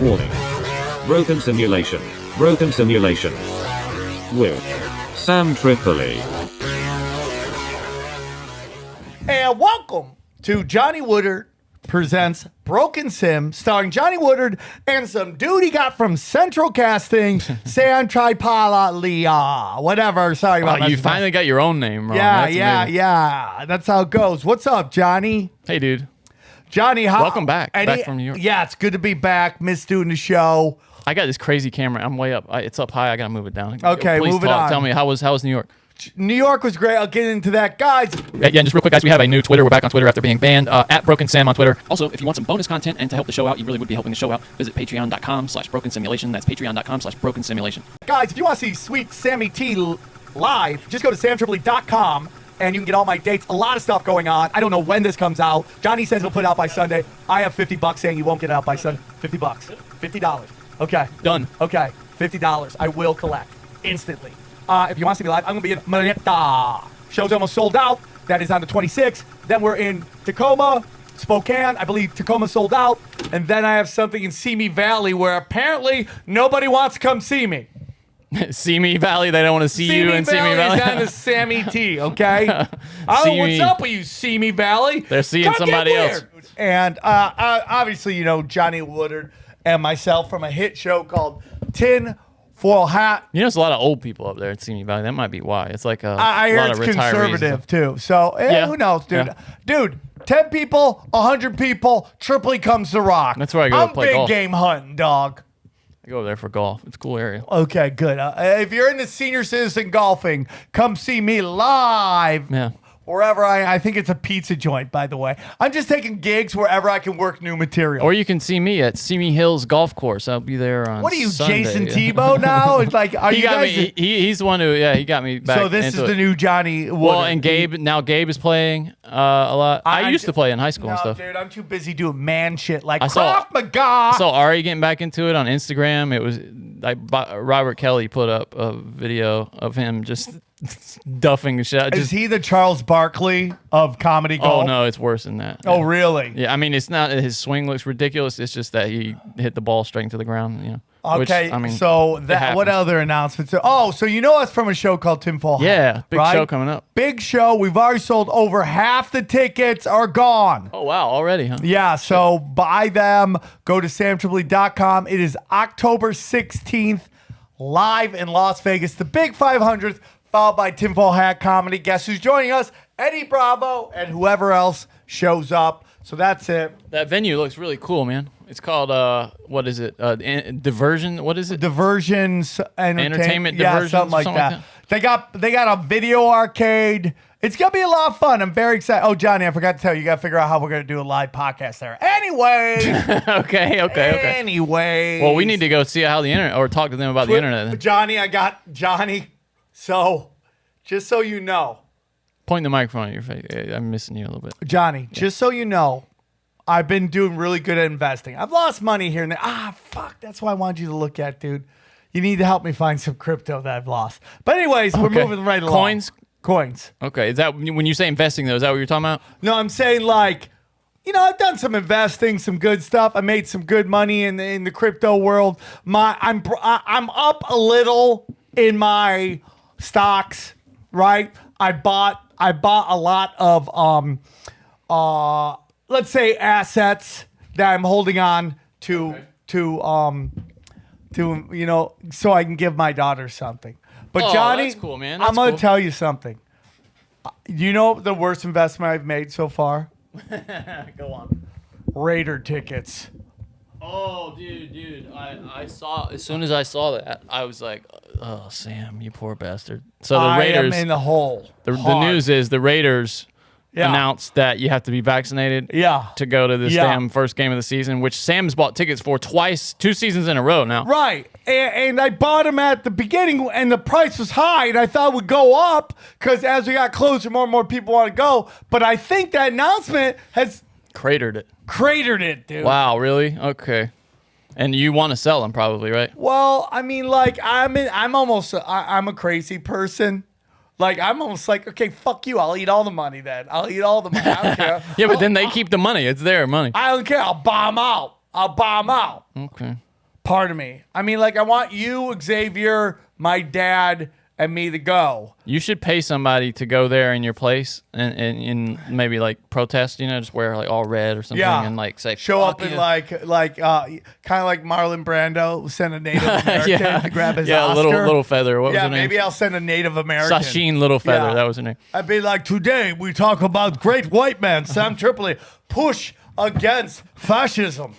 Warning. Broken simulation. Broken simulation. With Sam Tripoli. And welcome to Johnny Woodard presents Broken Sim, starring Johnny Woodard and some dude he got from Central Casting, Sam Tripoli, whatever. Sorry about that. You finally got your own name wrong. Yeah. That's how it goes. What's up, Johnny? Hey, dude. Johnny, Welcome back. Back from New York. Yeah, it's good to be back. Missed doing the show. I got this crazy camera. I'm way up. It's up high. I gotta move it down. Okay, Please move it on. Tell me how was New York? New York was great. I'll get into that, guys. Yeah, just real quick, guys. We have a new Twitter. We're back on Twitter after being banned. At Broken Sam on Twitter. Also, if you want some bonus content and to help the show out, you really would be helping the show out. Visit patreon.com/broken simulation. That's patreon.com/broken simulation. Guys, if you want to see sweet Sammy T live, just go to samtripoli.com. And you can get all my dates. A lot of stuff going on. I don't know when this comes out. Johnny says he'll put it out by Sunday. I have $50 saying you won't get it out by Sunday. $50. $50. Okay. Done. Okay. $50. I will collect instantly. If you want to see me live, I'm going to be in Manetta. Show's almost sold out. That is on the 26th. Then we're in Tacoma, Spokane. I believe Tacoma sold out. And then I have something in Simi Valley where apparently nobody wants to come see me. Simi Valley. They don't want to see you in Simi Valley. Is on the Sammy T, okay? What's up with you, Simi Valley? They're seeing somebody else. And obviously, you know, Johnny Woodard and myself from a hit show called Tin Foil Hat. You know, there's a lot of old people up there at Simi Valley. That might be why. It's like I hear lot it's of retirees. conservative, too. So, who knows, dude? Yeah. Dude, 10 people, 100 people, Tripoli comes to rock. That's where I go to play golf. I'm big game hunting, dog. I go over there for golf. It's a cool area. Okay, good. If you're into senior citizen golfing, come see me live. Yeah. Wherever I think it's a pizza joint, by the way. I'm just taking gigs wherever I can work new material. Or you can see me at Simi Hills Golf Course. I'll be there on What are you, Sunday. Jason Tebow now? It's like, are He you got guys? me. He's the one who, he got me back. So this is into the it. new Johnny Woodard. Well, and Gabe is playing a lot. I used to play in high school and stuff. Dude, I'm too busy doing man shit like I saw- Krav Maga. So Ari getting back into it on Instagram. It was like Robert Kelly put up a video of him just duffing the shit. Is he the Charles Barkley of comedy golf? Oh no, it's worse than that. Oh really? Yeah, I mean, it's not his swing looks ridiculous. It's just that he hit the ball straight into the ground. You know. Okay, Which, I mean, so that what other announcements? Oh, so you know us from a show called Tinfoil Hat. Yeah, big right? show coming up. Big show. We've already sold over half the tickets are gone. Oh wow, already, huh? Yeah, so buy them. Go to samtripoli.com. It is October 16th, live in Las Vegas. The big 500th, followed by Tinfoil Hat Comedy. Guess who's joining us? Eddie Bravo and whoever else shows up. So that's it. That venue looks really cool, man. It's called what is it? Diversion. What is it? Diversions, Entertainment yeah, Diversions, something like something like that. They got a video arcade. It's gonna be a lot of fun. I'm very excited. Oh, Johnny, I forgot to tell you. You gotta figure out how we're gonna do a live podcast there. Anyway. okay. Anyway. Well, we need to go see how the internet, or talk to them about the internet. Then. Johnny, I got Johnny. So, just so you know, Point the microphone at your face. I'm missing you a little bit. Johnny, just so you know, I've been doing really good at investing. I've lost money here and there. Fuck. That's why I wanted you to look at, dude. You need to help me find some crypto that I've lost. But anyways, we're moving right along. Coins. Okay. Is that when you say investing though? Is that what you're talking about? No, I'm saying like, you know, I've done some investing, some good stuff. I made some good money in the crypto world. I'm up a little in my stocks, right? I bought a lot of let's say assets that I'm holding on to you know, so I can give my daughter something. But Johnny, that's cool, man. I'm gonna cool. tell you something. You know the worst investment I've made so far? Go on. Raider tickets. Oh, dude. I saw, as soon as I saw that, I was like, oh, Sam, you poor bastard. So the Raiders. I am in the hole. The news is the Raiders announced that you have to be vaccinated to go to this damn first game of the season, which Sam's bought tickets for twice, 2 seasons in a row now. Right. And I bought them at the beginning, and the price was high, and I thought it would go up because as we got closer, more and more people want to go. But I think that announcement has cratered it, dude. Wow, really? Okay. And you want to sell them probably, right? Well, I mean, like, I'm a crazy person. Like, I'm almost like, okay, fuck you. I'll eat all the money then. I'll eat all the money. I don't care. Yeah, but then they keep the money. It's their money. I don't care. I'll bomb out. Okay. part of me. I mean, like, I want you, Xavier, my dad, and me to go. You should pay somebody to go there in your place and maybe like protest, just wear like all red or something and like say show up "Fuck in you." like kind of like Marlon Brando send a Native American to grab his Oscar. little feather. What was her name? Maybe I'll send a Native American. Sasheen Little Feather. Yeah. That was her name. I'd be like, today we talk about great white man Sam Tripoli push against fascism.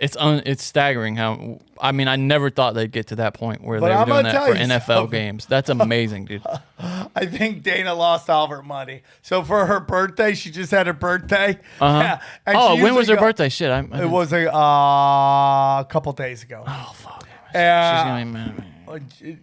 It's staggering how. I mean, I never thought they'd get to that point where they were I'm doing gonna that tell for you NFL something. games. That's amazing, dude. I think Dana lost all of her money. So for her birthday, she just had her birthday. Uh-huh. Yeah, and Oh, she when was her usually birthday? Shit, I It didn't- was a couple days ago. Oh fuck. She's And, gonna be mad at me.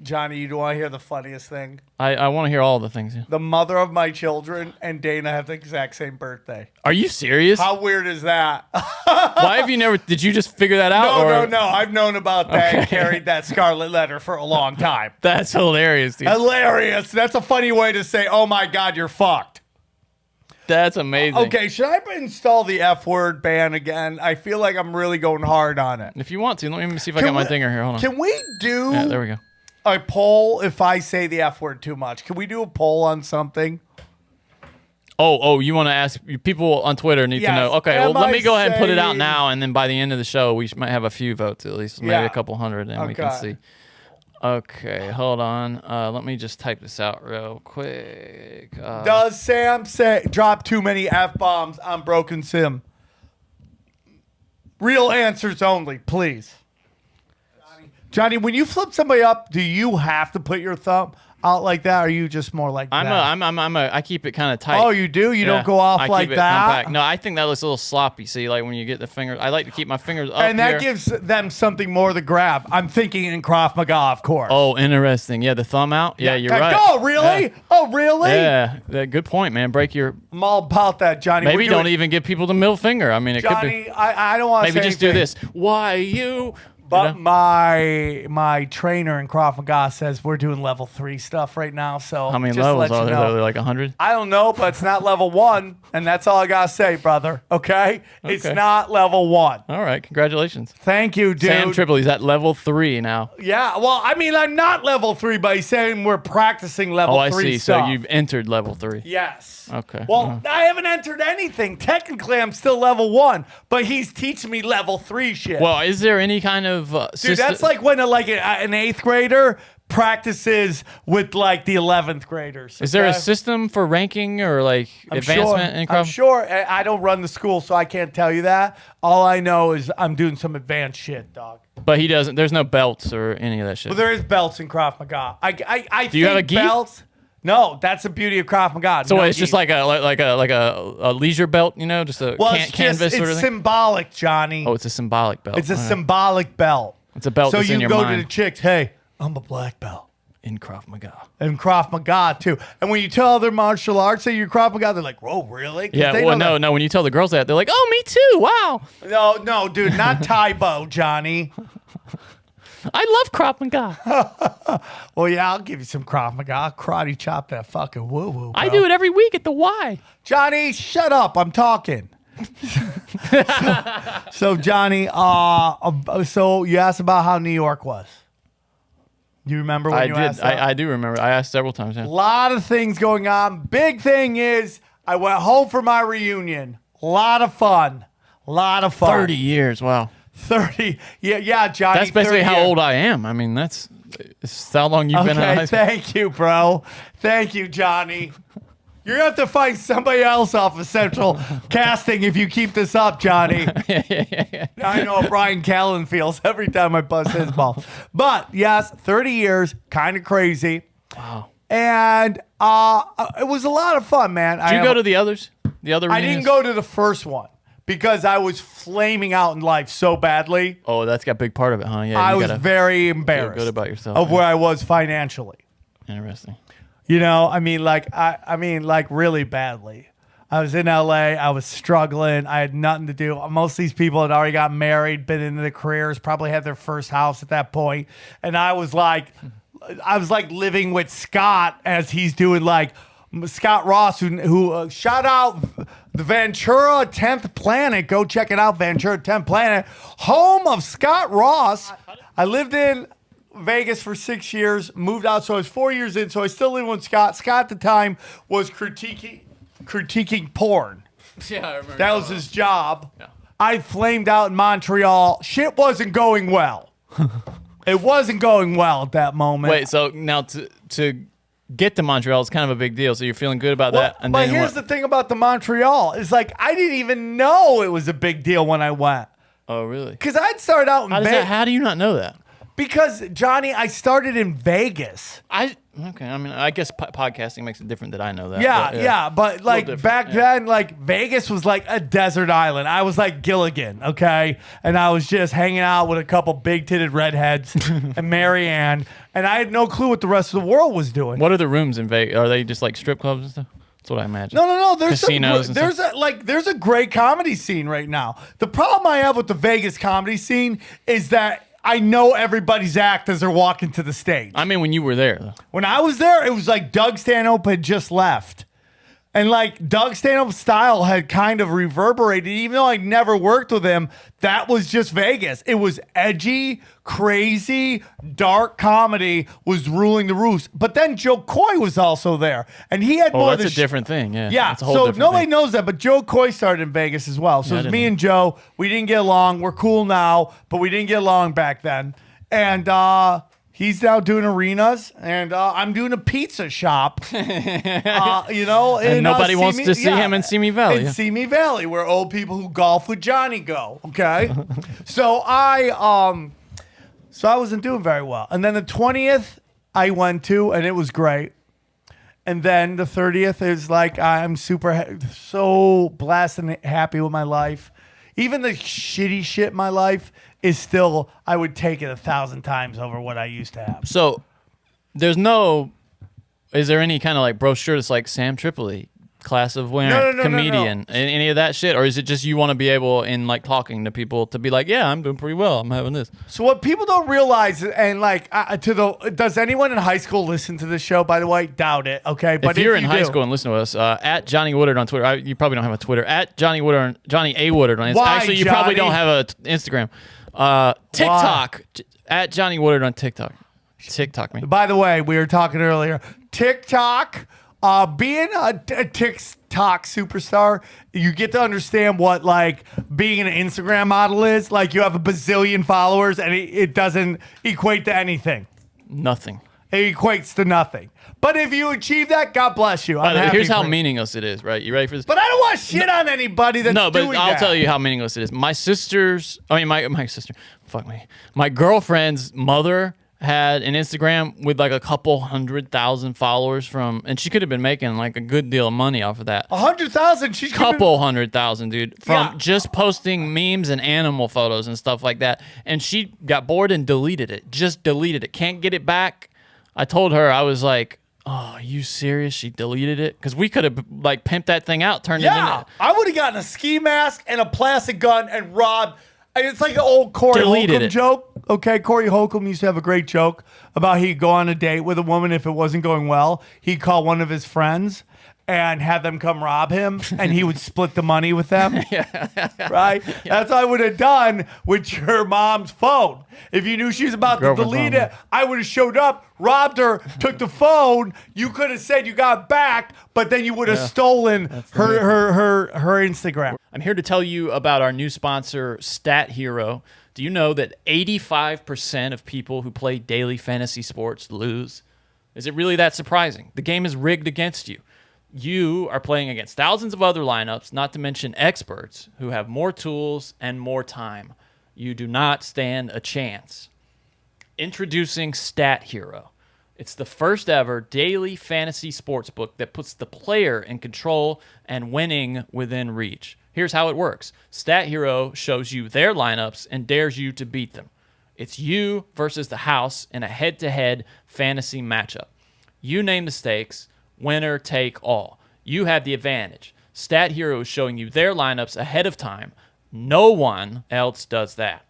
Johnny, you want to hear the funniest thing? I want to hear all the things. Yeah. The mother of my children and Dana have the exact same birthday. Are you serious? How weird is that? Why have you never? Did you just figure that out? No. I've known about that and carried that scarlet letter for a long time. That's hilarious, dude. Hilarious. That's a funny way to say, oh my God, you're fucked. That's amazing. Okay, should I install the F word ban again? I feel like I'm really going hard on it. If you want to, let me see if I got my dinger here. Hold on. Can we do Yeah, there we go. a poll if I say the F word too much? Can we do a poll on something? Oh, you want to ask people on Twitter need to Yes. know. Okay, Am well, let I me go ahead and put it out saying- now, and then by the end of the show, we might have a few votes at least, maybe Yeah. a couple hundred, and we can Okay. see. Okay, hold on. Let me just type this out real quick. Does Sam drop too many F-bombs on Broken Sim? Real answers only, please. Johnny, when you flip somebody up, do you have to put your thumb out like that, or are you just more like that? I keep it kind of tight. Oh, you do? You Yeah, don't go off I like keep it that? compact. No, I think that looks a little sloppy. See, like when you get the finger, I like to keep my fingers up And that here. gives them something more to grab. I'm thinking in Krav Maga, of course. Oh, interesting. Yeah, the thumb out. Yeah, you're right. Oh, really? Yeah. Oh, really? Yeah, good point, man. Break your. I'm all about that, Johnny. Maybe We're don't doing- even give people the middle finger. I mean, it could be. Johnny, I don't want to Maybe just do this. Why you? But You know? my trainer in Krav Maga says we're doing level 3 stuff right now. So How many just to levels let are you there? know. Are there like 100? I don't know, but it's not level 1, and that's all I gotta say, brother. Okay? It's Okay. not level 1. All right, congratulations. Thank you, dude. Sam Tripoli's at level 3 now. Yeah, well, I mean, I'm not level 3, but he's saying we're practicing level Oh, I 3 see. stuff. So you've entered level 3. Yes. Okay. Well, I haven't entered anything. Technically, I'm still level 1, but he's teaching me level 3 shit. Well, is there any kind of Dude, system? that's like when an 8th grader practices with like the 11th graders. Is there a okay? system for ranking or like advancement in Krav? I'm sure. I don't run the school, so I can't tell you that. All I know is I'm doing some advanced shit, dog. But he doesn't. There's no belts or any of that shit. Well, there is belts in Krav Maga. I Do you have a gi? belts? No, that's the beauty of Krav Maga. So No it's gi. just like a leisure belt, just a well, it's canvas just, sort of it's thing. symbolic, Johnny. Oh, it's a symbolic belt. It's a All right. symbolic belt. It's a belt So that's you in your go mind. to the chicks, hey, I'm a black belt. In Krav Maga. And Krav Maga too. And when you tell other martial arts that you're Krav Maga, they're like, "Whoa, really?" 'Cause Yeah, they well, know no. When you tell the girls that, they're like, "Oh, me too! Wow, that- no, dude, not Taibo, Johnny. I love Krav Maga. Well, yeah, I'll give you some Krav Maga. I'll karate chop that fucking woo woo. I do it every week at the Y." Johnny, shut up. I'm talking. so Johnny, so you asked about how New York was. You remember when I you did. asked that? I do remember. I asked several times. Yeah. A lot of things going on. Big thing is I went home for my reunion. A lot of fun. 30 years. Wow. 30. Yeah, Johnny. That's basically 30 how years. old I am. I mean, it's how long you've been in high Okay, school. thank you, bro. Thank you, Johnny. You're going to have to find somebody else off of Central Casting if you keep this up, Johnny. I know how Brian Callen feels every time I bust his ball. But, yes, 30 years, kind of crazy. Wow. And it was a lot of fun, man. Did you go to the others? The other I reunions? didn't go to the first one because I was flaming out in life so badly. Oh, that's got a big part of it, huh? Yeah. I you was gotta very embarrassed feel good about yourself. of yeah. where I was financially. Interesting. You know, I mean, like really badly. I was in LA. I was struggling. I had nothing to do. Most of these people had already got married, been into their careers, probably had their first house at that point. And I was like living with Scott as he's doing like Scott Ross, who shout out The Ventura 10th Planet. Go check it out, Ventura 10th Planet. Home of Scott Ross. I lived in Vegas for 6 years, moved out, so I was 4 years in, so I still live with Scott. Scott at the time was critiquing porn. Yeah, I remember. That was his job. Yeah. I flamed out in Montreal. Shit wasn't going well. It wasn't going well at that moment. Wait, so now to get to Montreal is kind of a big deal. So you're feeling good about that. And but then here's the thing about the Montreal is like I didn't even know it was a big deal when I went. Oh, really? Because I'd started out in Vegas. How do you not know that? Because Johnny, I started in Vegas. Okay. I mean, I guess podcasting makes it different that I know that. Yeah. But like back then, like Vegas was like a desert island. I was like Gilligan, okay? And I was just hanging out with a couple big-titted redheads and Marianne. And I had no clue what the rest of the world was doing. What are the rooms in Vegas? Are they just like strip clubs and stuff? That's what I imagine. No. There's casinos. There's a great comedy scene right now. The problem I have with the Vegas comedy scene is that I know everybody's act as they're walking to the stage. I mean, when you were there, though. When I was there, it was like Doug Stanhope had just left. And like Doug Stanhope's style had kind of reverberated, even though I never worked with him. That was just Vegas. It was edgy, crazy, dark comedy was ruling the roost. But then Joe Coy was also there, and he had more. That's a different thing. Yeah. Yeah. That's a whole So different nobody thing. knows that, but Joe Coy started in Vegas as well. So Yeah, it's I me didn't and Joe. We didn't get along. We're cool now, but we didn't get along back then. And he's now doing arenas, and I'm doing a pizza shop. And nobody wants to see him in Simi Valley. In Simi Valley, where old people who golf with Johnny go. Okay, so I wasn't doing very well, and then the 20th I went to, and it was great. And then the 30th is like I'm so blessed and happy with my life. Even the shitty shit in my life is still, I would take it 1,000 times over what I used to have. So, is there any kind of like brochure that's like Sam Tripoli, class of winner, comedian, any of that shit? Or is it just you want to be able, in like talking to people, to be like, yeah, I'm doing pretty well, I'm having this? So what people don't realize, and like, does anyone in high school listen to this show, by the way? Doubt it, okay? But if you're in high school and listen to us, at Johnny Woodard on Twitter, you probably don't have a Twitter, at Johnny Woodard, Johnny A. Woodard on Instagram. Why, actually, you probably don't have a Instagram. TikTok, at Johnny Woodard on TikTok. TikTok me. By the way, we were talking earlier. TikTok, being a TikTok superstar, you get to understand what like being an Instagram model is. Like you have a bazillion followers, and it doesn't equate to anything. Nothing. It equates to nothing. But if you achieve that, God bless you. By the way, here's how for you. meaningless it is, right? You ready for this? But I don't want to shit on anybody that's no, but doing I'll that. tell you how meaningless it is. My sister, fuck me. My girlfriend's mother had an Instagram with like a couple 100,000 followers and she could have been making like a good deal of money off of that. 100,000? She's Couple 100,000, dude, from Yeah. just posting memes and animal photos and stuff like that. And she got bored and deleted it. Just deleted it. Can't get it back. I told her, I was like, oh, are you serious? She deleted it? Because we could have like pimped that thing out, turned it into... I would have gotten a ski mask and a plastic gun and robbed. It's like an old Corey Deleted Holcomb it. joke. Okay, Corey Holcomb used to have a great joke about he'd go on a date with a woman if it wasn't going well. He'd call one of his friends and have them come rob him, and he would split the money with them. Right? That's what I would have done with your mom's phone. If you knew she was about to Girlfriend's delete phone, it, I would have showed up, robbed her, took the phone. You could have said you got back, but then you would have stolen her Instagram. I'm here to tell you about our new sponsor, StatHero. Do you know that 85% of people who play daily fantasy sports lose? Is it really that surprising? The game is rigged against you. You are playing against thousands of other lineups, not to mention experts who have more tools and more time. You do not stand a chance. Introducing StatHero. It's the first ever daily fantasy sportsbook that puts the player in control and winning within reach. Here's how it works. StatHero shows you their lineups and dares you to beat them. It's you versus the house in a head-to-head fantasy matchup. You name the stakes. Winner take all. You have the advantage. StatHero is showing you their lineups ahead of time. No one else does that.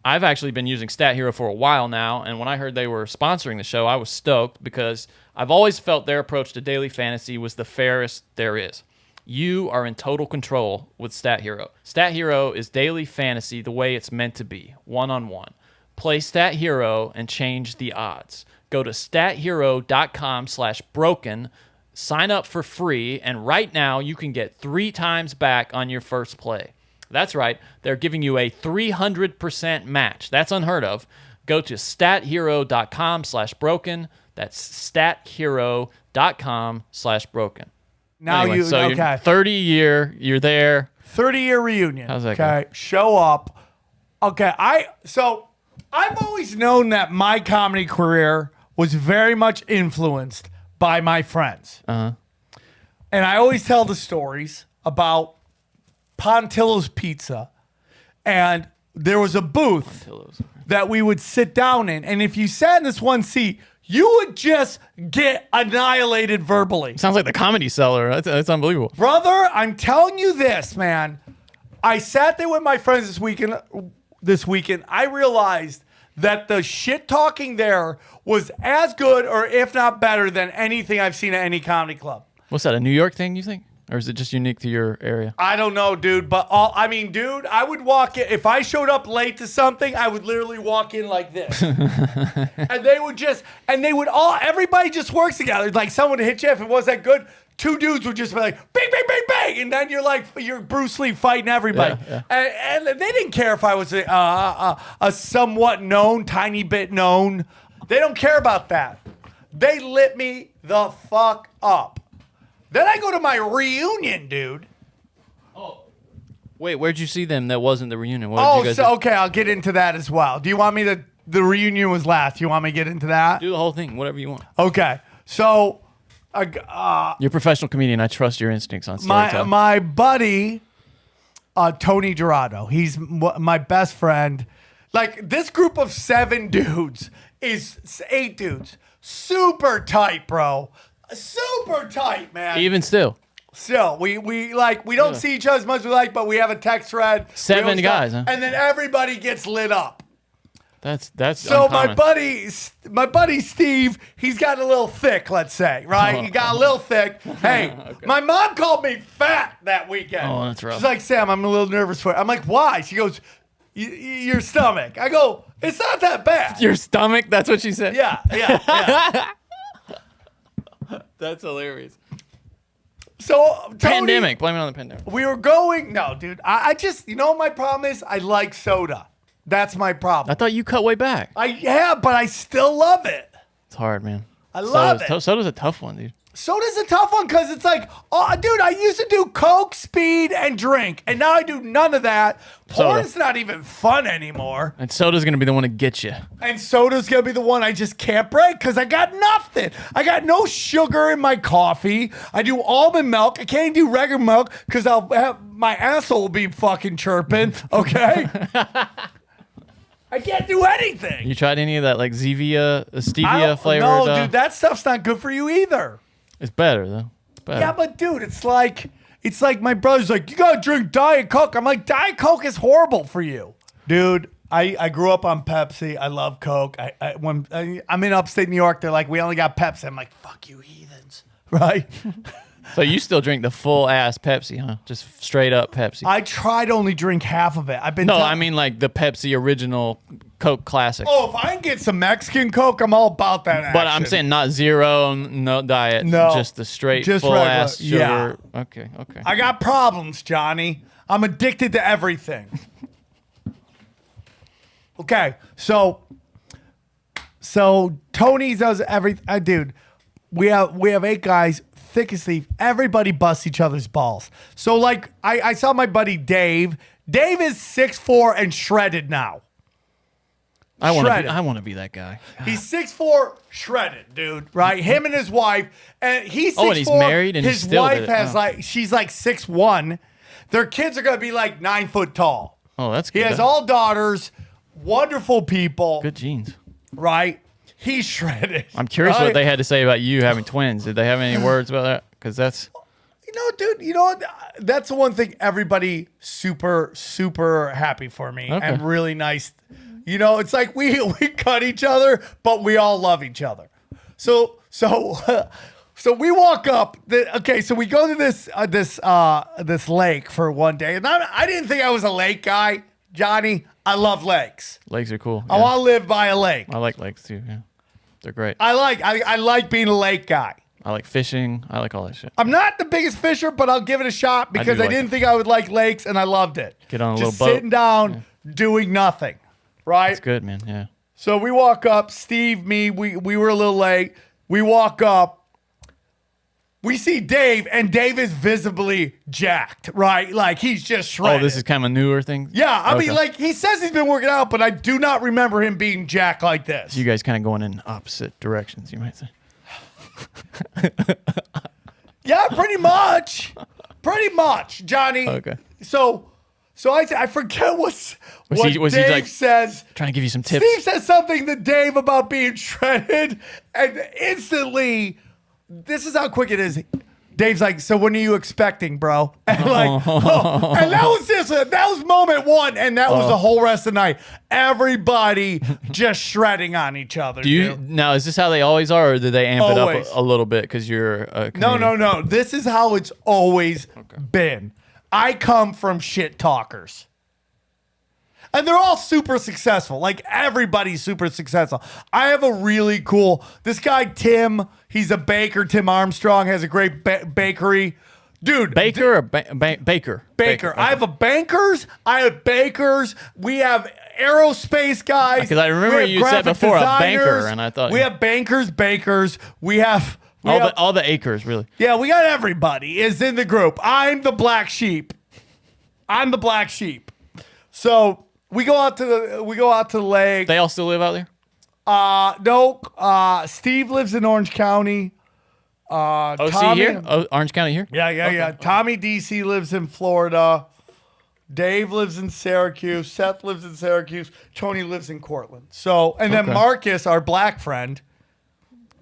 I've actually been using StatHero for a while now, and when I heard they were sponsoring the show, I was stoked because I've always felt their approach to daily fantasy was the fairest there is. You are in total control with StatHero. StatHero is daily fantasy the way it's meant to be, one-on-one. Play StatHero and change the odds. Go to stathero.com/broken, sign up for free, and right now you can get 3 times back on your first play. That's right, they're giving you a 300% match. That's unheard of. Go to stathero.com/broken. That's stathero.com/broken. Now Anyway, so okay. you're 30-year, you're there. 30-year reunion. How's that okay, go? show up. Okay, I've always known that my comedy career was very much influenced by my friends. Uh-huh. And I always tell the stories about Pontillo's Pizza. And there was a booth that we would sit down in. And if you sat in this one seat, you would just get annihilated verbally. Sounds like the Comedy Cellar. That's unbelievable. Brother, I'm telling you this, man. I sat there with my friends this weekend. I realized that the shit talking there was as good or if not better than anything I've seen at any comedy club. What's that, a New York thing, you think? Or is it just unique to your area? I don't know, dude. But dude, I would walk in. If I showed up late to something, I would literally walk in like this. And everybody just works together. Like someone would hit you if it wasn't that good. 2 dudes would just be like, bang, bang, bang, bang. And then you're Bruce Lee fighting everybody. Yeah. And they didn't care if I was a somewhat known, tiny bit known. They don't care about that. They lit me the fuck up. Then I go to my reunion, dude. Oh. Wait, where'd you see them that wasn't the reunion? What did you guys do? Okay, I'll get into that as well. Do you want me to, the reunion was last. Do you want me to get into that? Do the whole thing, whatever you want. Okay, so You're a professional comedian. I trust your instincts on storytelling. my buddy, Tony Dorado, he's my best friend. Like, this group of 7 dudes is 8 dudes. Super tight, bro. Super tight, man. Even still. Still, we don't see each other as much as we like, but we have a text thread. 7 guys, huh? And then everybody gets lit up. That's So uncommon. my buddy Steve, he's got a little thick, let's say, right? He got a little thick. Hey, my mom called me fat that weekend. Oh, that's rough. She's like, Sam, I'm a little nervous for it. I'm like, why? She goes, your stomach. I go, it's not that bad. Your stomach? That's what she said? Yeah. That's hilarious. So, Tony, Pandemic. Blame it on the pandemic. we were going, no, dude, I just, you know what my problem is? I like soda. That's my problem. I thought you cut way back. But I still love it. It's hard, man. I love it. Soda's a tough one, dude. Soda's a tough one because it's like, oh, dude, I used to do Coke, speed, and drink, and now I do none of that. Porn's not even fun anymore. And soda's going to be the one to get you. And soda's going to be the one I just can't break because I got nothing. I got no sugar in my coffee. I do almond milk. I can't do regular milk because my asshole will be fucking chirping, okay? I can't do anything. You tried any of that, like stevia flavored? No, dude, that stuff's not good for you either. It's better, though. It's better. Yeah, but dude, it's like my brother's like, you gotta drink Diet Coke. I'm like, Diet Coke is horrible for you, dude. I grew up on Pepsi. I love Coke. When I'm in upstate New York, they're like, we only got Pepsi. I'm like, fuck you, heathens, right? So you still drink the full ass Pepsi, huh? Just straight up Pepsi. I try to only drink half of it. I mean like the Pepsi original Coke classic. Oh, if I can get some Mexican Coke, I'm all about that action. But I'm saying not zero, no diet. No, just the straight just full regular. ass sugar. Yeah. Okay. I got problems, Johnny. I'm addicted to everything. Okay, so Tony does everything. Dude, we have 8 guys, thick as thieves. Everybody busts each other's balls. So like, I saw my buddy Dave. Dave is 6'4" and shredded now. I want to be that guy. He's 6'4", shredded, dude. Right? Him and his wife, and he's 6'4". And he's married, and his he still wife did it. has she's like 6'1". Their kids are gonna be like 9 foot tall. Oh, that's He good. has all daughters, wonderful people. Good genes. Right? He's shredded. I'm curious right? what they had to say about you having twins. Did they have any words about that? Because that's... Dude, you know what? That's the one thing everybody super, super happy for me and really nice. It's like we cut each other, but we all love each other. So So we walk up. So we go to this lake for one day, and I didn't think I was a lake guy, Johnny. I love lakes. Lakes are cool. I want to live by a lake. I like lakes too. Yeah, they're great. I like being a lake guy. I like fishing. I like all that shit. I'm not the biggest fisher, but I'll give it a shot because I didn't think I would like lakes, and I loved it. Get on a Just little boat. sitting down, doing nothing. Right? It's good, man. Yeah. So we walk up. Steve, me, we were a little late. We walk up. We see Dave, and Dave is visibly jacked, right? Like he's just shredded. Oh, this is kind of a newer thing? Yeah, I mean, Okay. like he says he's been working out, but I do not remember him being jacked like this. You guys kind of going in opposite directions, you might say. Yeah, pretty much. Pretty much, Johnny. Okay. So I forget what he, Dave like, says. Trying to give you some tips. Steve says something to Dave about being shredded, and instantly, this is how quick it is. Dave's like, "So when are you expecting, bro?" And like, and that was moment one, and that was the whole rest of the night. Everybody just shredding on each other. Do you dude. now? Is this how they always are, or do they amp it Always. up a little bit because you're a comedian? No. This is how it's always been. I come from shit talkers. And they're all super successful. Like everybody's super successful. I have a really cool, this guy, Tim, he's a baker. Tim Armstrong has a great bakery. Dude. Baker or baker? Baker. I have a bankers. I have bakers. We have aerospace guys. Because I remember We have you said graphic before designers. a banker, and I thought we have bankers, bakers. We have all the acres, really. yeah, we got everybody is in the group. I'm the black sheep. So we go out to the lake. They all still live out there? No. Steve lives in Orange County. OC Tommy, here? Oh, Orange County here? Yeah. Tommy DC lives in Florida. Dave lives in Syracuse. Seth lives in Syracuse. Tony lives in Cortland. So, and then Okay. Marcus, our black friend,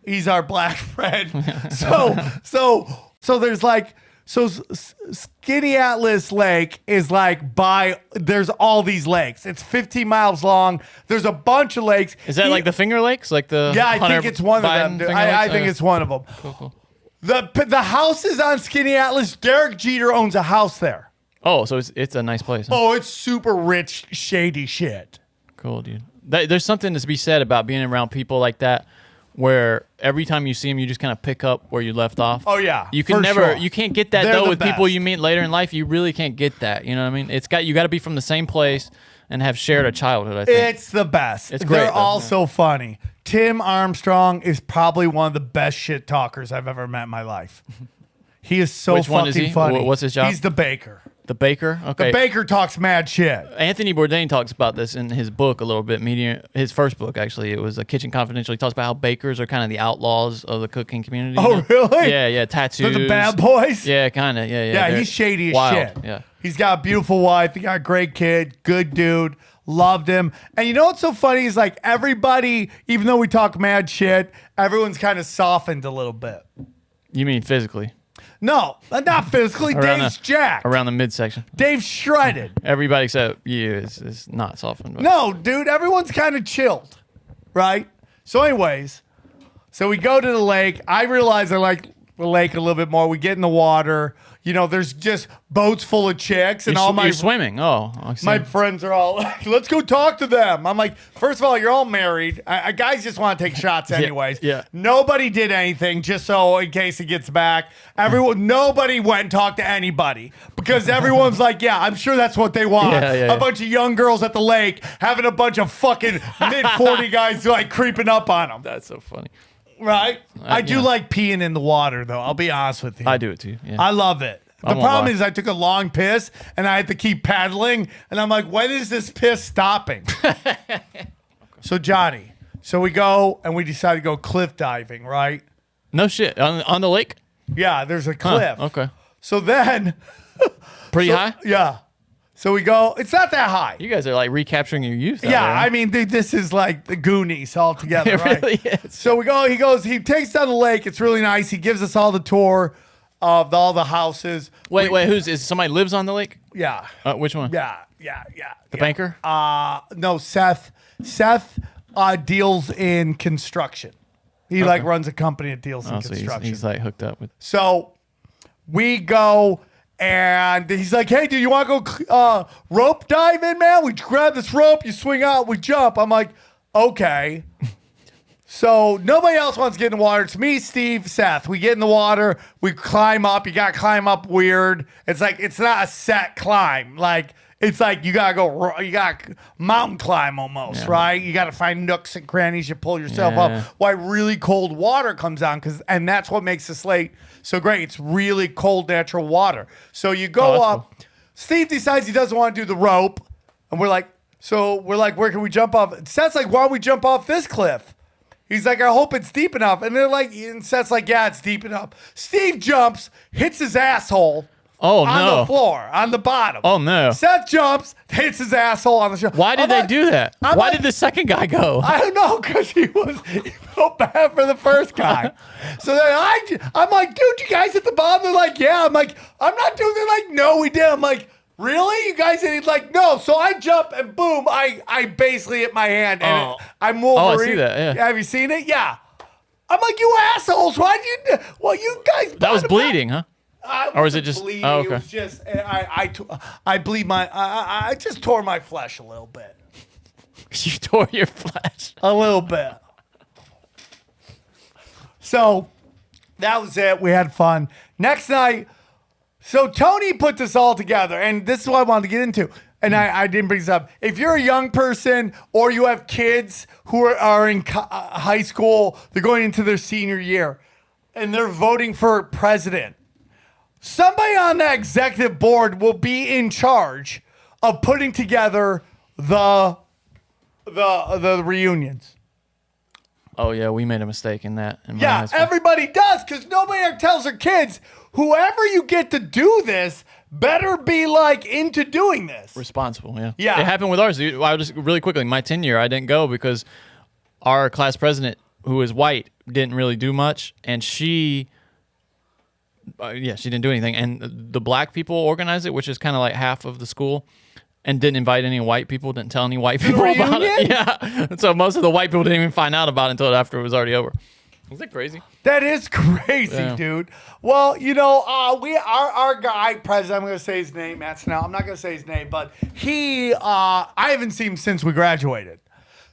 he's our black friend. So there's like, Skinny Atlas Lake is like there's all these lakes. It's 15 miles long. There's a bunch of lakes. Is that like the Finger Lakes? Like the Yeah, I Hunter think it's one of Biden them. Dude. Finger I Lakes? think Okay. it's one of them. Cool. The houses on Skinny Atlas, Derek Jeter owns a house there. Oh, so it's a nice place. Huh? Oh, it's super rich, shady shit. Cool, dude. There's something to be said about being around people like that, where every time you see them, you just kind of pick up where you left off. Oh, yeah, you can for never, sure. you can't get that They're though the with people best. you meet later in life. You really can't get that. You know what I mean? You got to be from the same place and have shared a childhood. I think It's the best. It's great, They're though. all so funny. Tim Armstrong is probably one of the best shit talkers I've ever met in my life. He is so Which one is fucking he? funny. What's his job? He's the baker. the baker. Okay, The baker talks mad shit. Anthony Bourdain talks about this in his book a little bit. His first book, actually, it was Kitchen Confidential. He talks about how bakers are kind of the outlaws of the cooking community. Oh, really? Yeah, tattoos. They're the bad boys? Yeah, kind of. Yeah. Yeah, They're he's shady as wild. shit. Yeah. He's got a beautiful wife. He got a great kid. Good dude. Loved him. And you know what's so funny is like everybody, even though we talk mad shit, everyone's kind of softened a little bit. You mean physically? No, not physically. Dave's jacked. Around the midsection. Dave's shredded. Everybody except you is not softened. But. No, dude, everyone's kind of chilled, right? So anyways, so we go to the lake. I realize I like the lake a little bit more. We get in the water. You know, there's just boats full of chicks and You're swimming. Oh, I see. my friends are all like, let's go talk to them. I'm like, first of all, you're all married. Guys just want to take shots anyways. Yeah. Nobody did anything just so in case it gets back. Nobody went and talked to anybody because everyone's like, yeah, I'm sure that's what they want. Yeah. A bunch of young girls at the lake having a bunch of fucking mid-40 guys like creeping up on them. That's so funny. Right? I do yeah. like peeing in the water, though. I'll be honest with you. I do it too. Yeah. I love it. The won't problem lie. is I took a long piss and I had to keep paddling. And I'm like, when is this piss stopping? So, Johnny, we go and we decide to go cliff diving, right? No shit. On the lake? Yeah, there's a Huh, cliff. okay. So then, Pretty high? yeah. So we go, it's not that high. You guys are like recapturing your youth. out Yeah, there, huh? I mean, dude, this is like the Goonies all together, It right? really is. So we go, he takes down the lake. It's really nice. He gives us all the tour of all the houses. Wait, is somebody lives on the lake? Yeah. Which one? Yeah. The banker? No, Seth deals in construction. He like runs a company that deals in So construction. he's like hooked up with. So we go, and he's like, "Hey, dude, you want to go rope diving, man? We grab this rope, you swing out, we jump." I'm like, "Okay." So nobody else wants to get in the water. It's me, Steve, Seth. We get in the water. We climb up. You got to climb up weird. It's like, it's not a set climb. Like, it's like you got to you got to mountain climb almost, right? You got to find nooks and crannies. You pull yourself up while really cold water comes on. And that's what makes this lake so great. It's really cold, natural water. So you go up. Cool. Steve decides he doesn't want to do the rope. And we're like, where can we jump off? Seth's like, why don't we jump off this cliff? He's like, I hope it's deep enough. And they're like, and Seth's like, yeah, it's deep enough. Steve jumps, hits his asshole on the floor, on the bottom. Oh, no. Seth jumps, hits his asshole on the show. Why did they do that? Why did the second guy go? I don't know, because he felt bad for the first guy. So then I'm like, dude, you guys at the bottom? They're like, yeah. I'm like, I'm not doing it. They're like, no, we did. I'm like, really? You guys? And he's like, no. So I jump and boom, I basically hit my hand and I'm Wolverine. Oh, I see that. Yeah. Have you seen it? Yeah. I'm like, you assholes. Why did you? Well, you guys. That was bleeding, huh? Or was it just? Bleeding. Oh, okay. It was just I bleed my. I just tore my flesh a little bit. You tore your flesh a little bit. So that was it. We had fun. Next night. So Tony put this all together, and this is what I wanted to get into. And I didn't bring this up. If you're a young person or you have kids who are in high school, they're going into their senior year, and they're voting for president, somebody on that executive board will be in charge of putting together the reunions. Oh, yeah, we made a mistake in that. Yeah, everybody does, because nobody ever tells their kids, whoever you get to do this better be like into doing this. Responsible, yeah. Yeah. It happened with ours. I just really quickly, my 10-year, I didn't go because our class president, who is white, didn't really do much, and she didn't do anything. And the black people organized it, which is kind of like half of the school, and didn't invite any white people, didn't tell any white people about it. Yeah. So most of the white people didn't even find out about it until after it was already over. Is that crazy? That is crazy, dude. Well, you know, our guy president, I'm going to say his name, Matt Snell. I'm not going to say his name, but I haven't seen him since we graduated.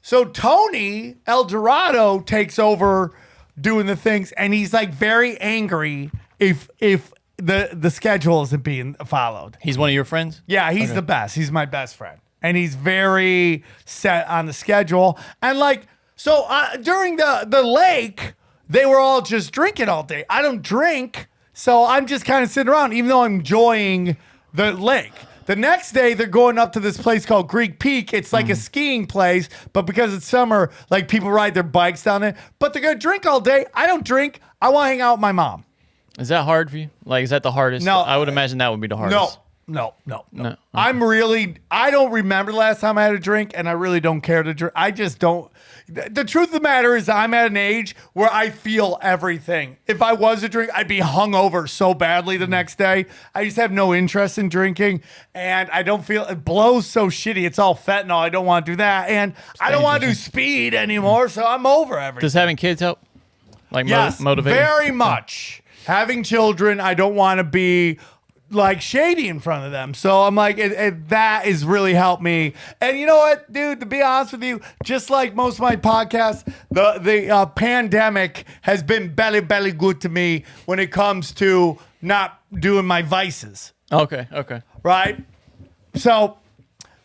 So Tony El Dorado takes over doing the things, and he's like very angry if the schedule isn't being followed. He's one of your friends? Yeah, he's the best. He's my best friend. And he's very set on the schedule. And like, so during the lake, they were all just drinking all day. I don't drink, so I'm just kind of sitting around, even though I'm enjoying the lake. The next day, they're going up to this place called Greek Peak. It's like a skiing place, but because it's summer, like people ride their bikes down there. But they're going to drink all day. I don't drink. I want to hang out with my mom. Is that hard for you? Like, is that the hardest? No. I would imagine that would be the hardest. No. Okay. I don't remember the last time I had a drink, and I really don't care to drink. I just don't. The truth of the matter is I'm at an age where I feel everything. If I was to drink, I'd be hungover so badly the next day. I just have no interest in drinking, and I don't feel, it blows so shitty. It's all fentanyl. I don't want to do that, and I don't want to do speed anymore, so I'm over everything. Does having kids help? Like, yes, motivate? Very much. Having children, I don't want to be like shady in front of them. So I'm like, that has really helped me. And you know what, dude, to be honest with you, just like most of my podcasts, the pandemic has been belly good to me when it comes to not doing my vices. Okay. Right? So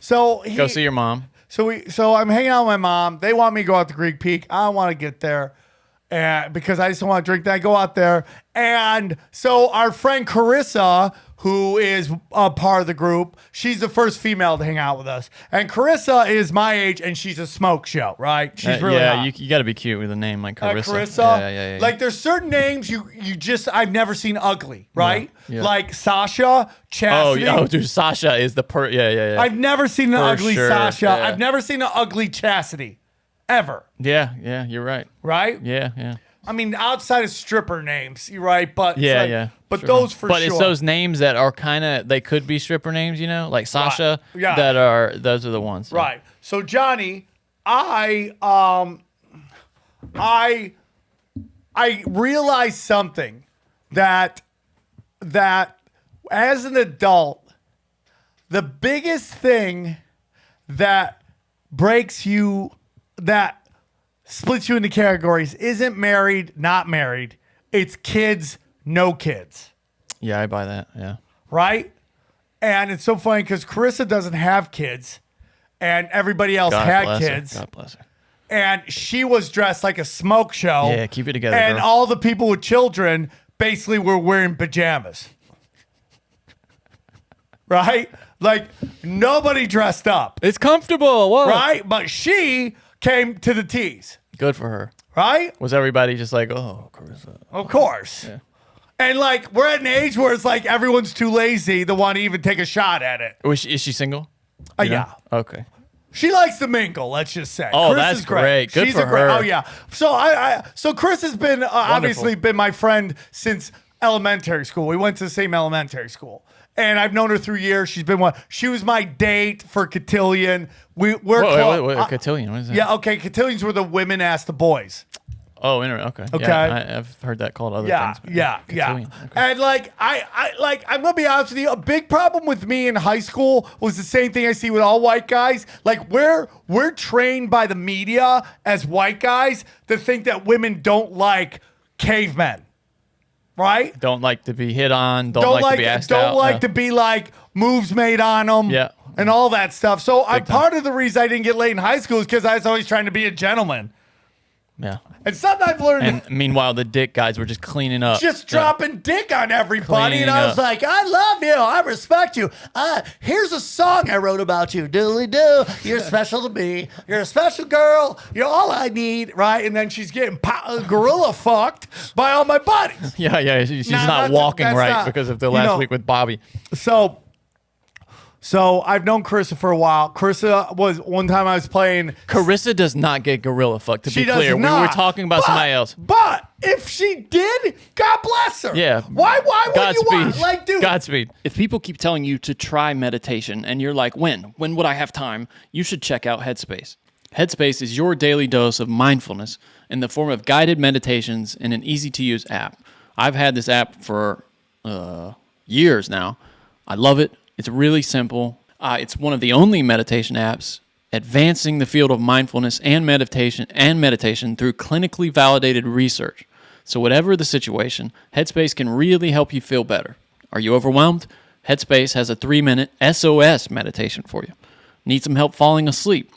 Go see your mom. So I'm hanging out with my mom. They want me to go out to Greek Peak. I don't want to get there. Because I just don't want to drink that. I go out there. And so our friend Carissa, who is a part of the group, she's the first female to hang out with us. And Carissa is my age, and she's a smoke show, right? She's really hot. You got to be cute with a name like Carissa. Carissa. Yeah. Like, there's certain names you just, I've never seen ugly, right? Yeah. Like Sasha, Chastity. Oh, dude, Sasha is the yeah. I've never seen an ugly sure. Sasha. Yeah. I've never seen an ugly Chastity. Ever. Yeah, you're right. Right? Yeah. I mean, outside of stripper names, you're right, but Yeah. But Sure. those for but sure. it's those names that are kind of, they could be stripper names, you know, like Sasha. Right. Yeah. Those are the ones. Right. So Johnny, I I realized something that as an adult, the biggest thing that breaks you, that splits you into categories, isn't married, not married. It's kids, no kids. Yeah, I buy that. Yeah. Right? And it's so funny because Carissa doesn't have kids and everybody else had kids. God bless her. And she was dressed like a smoke show. Yeah, keep it together, And girl. all the people with children basically were wearing pajamas. Right? Like, nobody dressed up. It's comfortable. Whoa. Right? But she came to the tees. Good for her. Right? Was everybody just like, oh, Carissa? Of course. Yeah. And, like, we're at an age where it's like everyone's too lazy to want to even take a shot at it. Is she single? You know? Yeah. Okay. She likes to mingle, let's just say. Oh, Chris that's is great. great. Good She's for a great, her. Oh, yeah. So Chris has been obviously been my friend since elementary school. We went to the same elementary school. And I've known her through years. She was my date for cotillion. We're Wait, cotillion. What is that? Yeah, okay. Cotillions were the women ask the boys. Oh, okay. Okay. Yeah, I've heard that called other Yeah, things. but yeah. cotillion. Okay. And like I'm gonna be honest with you, a big problem with me in high school was the same thing I see with all white guys. Like we're trained by the media as white guys to think that women don't like cavemen. Right? Don't like to be hit on. Don't like to be asked out. Don't like to be like moves made on them. Yeah. And all that stuff. So time. part of the reason I didn't get laid in high school is because I was always trying to be a gentleman. Yeah. And something I've learned. And meanwhile, the dick guys were just cleaning up. Just dropping dick on everybody. Cleaning And I was up. like, I love you. I respect you. Here's a song I wrote about you. Doodly doo. You're special to me. You're a special girl. You're all I need. Right? And then she's getting gorilla fucked by all my buddies. Yeah. She's Nah, not walking that's right not- because of the you last know- week with Bobby. So I've known Carissa for a while. Carissa was one time I was playing. Carissa does not get gorilla fucked, to She be does clear. not. We were talking about somebody else. But if she did, God bless her. Yeah. Why would you want? Godspeed. Like, dude. Godspeed. If people keep telling you to try meditation and you're like, when would I have time? You should check out Headspace. Headspace is your daily dose of mindfulness in the form of guided meditations in an easy-to-use app. I've had this app for years now. I love it. It's really simple. It's one of the only meditation apps advancing the field of mindfulness and meditation through clinically validated research. So whatever the situation, Headspace can really help you feel better. Are you overwhelmed? Headspace has a 3-minute SOS meditation for you. Need some help falling asleep?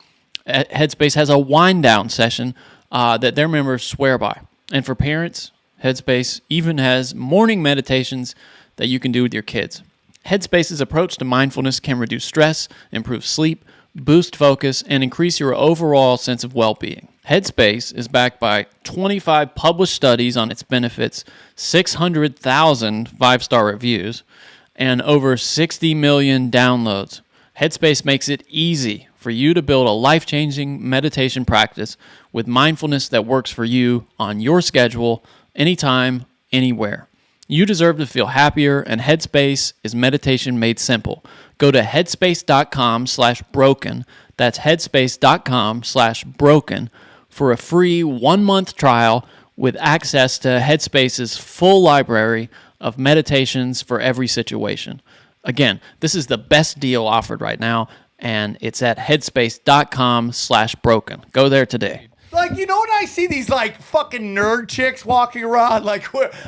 Headspace has a wind down session that their members swear by. And for parents, Headspace even has morning meditations that you can do with your kids. Headspace's approach to mindfulness can reduce stress, improve sleep, boost focus, and increase your overall sense of well-being. Headspace is backed by 25 published studies on its benefits, 600,000 5-star reviews, and over 60 million downloads. Headspace makes it easy for you to build a life-changing meditation practice with mindfulness that works for you on your schedule, anytime, anywhere. You deserve to feel happier, and Headspace is meditation made simple. Go to headspace.com/broken. That's headspace.com/broken for a free 1-month trial with access to Headspace's full library of meditations for every situation. Again, this is the best deal offered right now, and it's at headspace.com/broken. Go there today. Like, you know when I see these, like, fucking nerd chicks walking around? Like,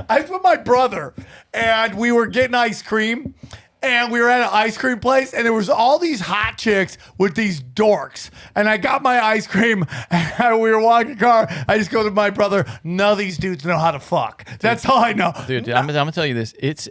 I was with my brother, and we were getting ice cream, and we were at an ice cream place, and there was all these hot chicks with these dorks. And I got my ice cream, and we were walking the car. I just go to my brother, none of these dudes know how to fuck. That's all I know. Dude, I'm gonna tell you this. It's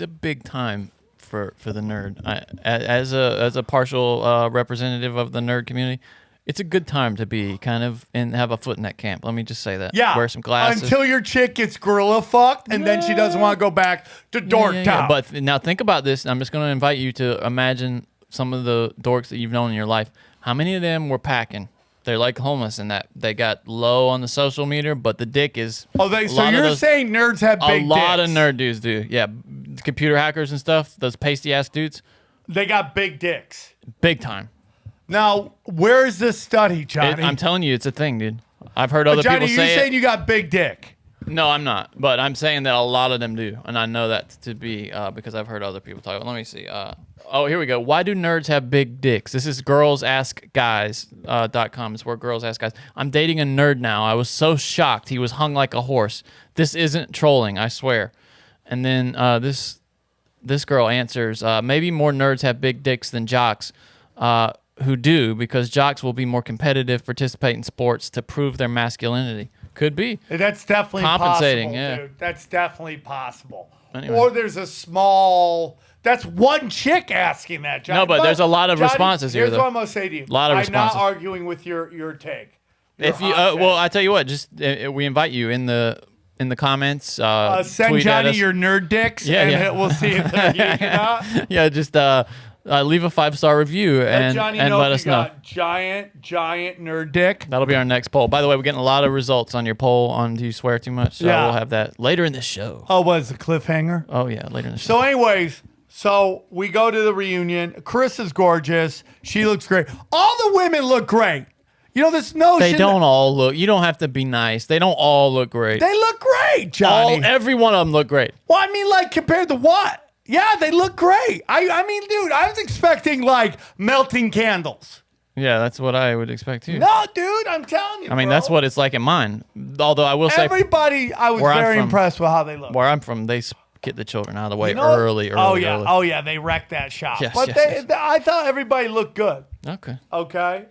a big time for the nerd. As a partial representative of the nerd community, it's a good time to be kind of and have a foot in that camp. Let me just say that. Yeah. Wear some glasses. Until your chick gets gorilla fucked, and then she doesn't want to go back to dork town. But now think about this. I'm just going to invite you to imagine some of the dorks that you've known in your life. How many of them were packing? They're like homeless in that they got low on the social meter, but the dick is. So you're saying nerds have big dicks? A lot of dicks. nerd dudes do. Yeah, computer hackers and stuff. Those pasty ass dudes. They got big dicks. Big time. Now, where is this study, Johnny? I'm telling you, it's a thing, dude. I've heard other Johnny, people you're say saying it. you got big dick. No, I'm not. But I'm saying that a lot of them do, and I know that to be because I've heard other people talk. Let me see. Oh, here we go. Why do nerds have big dicks? This is girlsaskguys.com. It's where girls ask guys. I'm dating a nerd now. I was so shocked he was hung like a horse. This isn't trolling, I swear. And then this girl answers, maybe more nerds have big dicks than jocks who do, because jocks will be more competitive, participate in sports to prove their masculinity. Could be. That's definitely Compensating, possible, yeah. dude. That's definitely possible. Anyway. Or there's a small... That's one chick asking that, Johnny. No, but there's a lot of Johnny, responses here, Here's though. what I'm going to say to you. Lot of responses. I'm not arguing with your take. If you, well, I tell you what, just we invite you in the comments. Send tweet at Johnny us. your nerd dicks, Yeah, and yeah. we'll see if they're geeking out. Yeah, just leave a 5-star review Let and Johnny and know let if us you know. got giant nerd dick. That'll be our next poll. By the way, we're getting a lot of results on your poll on Do You Swear Too Much? So Yeah. we'll have that later in the show. Oh, was a cliffhanger? Oh, yeah, later in the show. So, anyways, so we go to the reunion. Chris is gorgeous. She looks great. All the women look great. You know, this notion. They don't all look. You don't have to be nice. They don't all look great. They look great, Johnny. Every one of them look great. Well, I mean, like, compared to what? Yeah, they look great. I mean, dude, I was expecting, like, melting candles. Yeah, that's what I would expect too. No, dude, I'm telling you, I mean, bro. that's what it's like in mine. Although I will say, Everybody, I was where I'm very from- impressed with how they look. where I'm from, they get the children out of the way You know- early. Oh, yeah. Early. Oh, yeah, they wrecked that shop. Yes, but yes, yes. I thought everybody looked good. Okay. Okay?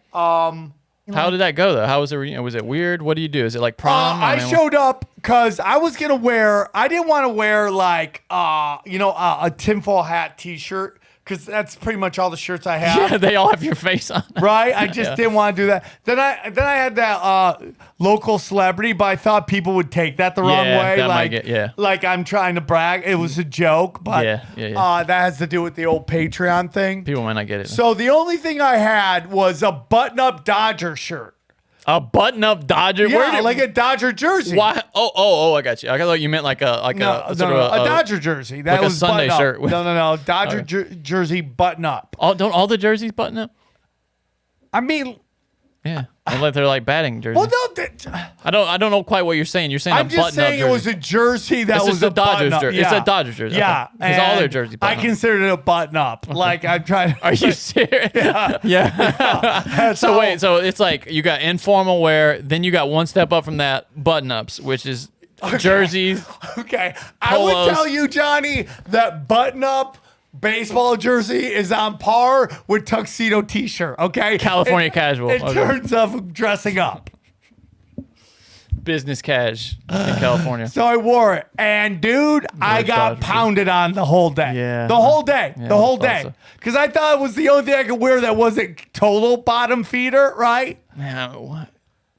How did that go though? How was it? Was it weird? What do you do? Is it like prom? I mean, showed up because I was gonna wear. I didn't want to wear like a tinfoil hat T-shirt because that's pretty much all the shirts I have. Yeah, they all have your face on. Right? I just didn't want to do that. Then I had that local celebrity, but I thought people would take that the wrong Yeah, way. that might like, get- yeah. like I'm trying to brag. It was a joke, but Yeah. that has to do with the old Patreon thing. People might not get it. So the only thing I had was a button-up Dodger shirt. A button-up Dodger. Yeah, like a Dodger jersey. Why? Oh, I got you. I thought you meant like a No, sort no, of a Dodger jersey. That like a was Sunday button up. shirt with- No. Dodger jersey button up. Don't all the jerseys button up? I mean, Yeah, unless they're like batting jerseys. well, no. I don't know quite what you're saying. You're saying I'm a just button-up saying jersey. it was a jersey that This was is the Dodgers button-up. jersey. Yeah. It's a Dodgers jersey. Yeah, because all their and jerseys. I button up. considered it a button up. Like I'm trying. Are you serious? Yeah. So wait, so it's like you got informal wear, then you got one step up from that button ups, which is jerseys. Okay, I would Polos. tell you, Johnny, that button up baseball jersey is on par with tuxedo T-shirt. Okay, California casual. In Okay. terms of dressing up. Business cash in California. So I wore it, and dude, I got Dodgers. pounded on the whole day. Yeah. the whole day, Yeah, the whole I thought day, so. because I thought it was the only thing I could wear that wasn't total bottom feeder, right? Man, what?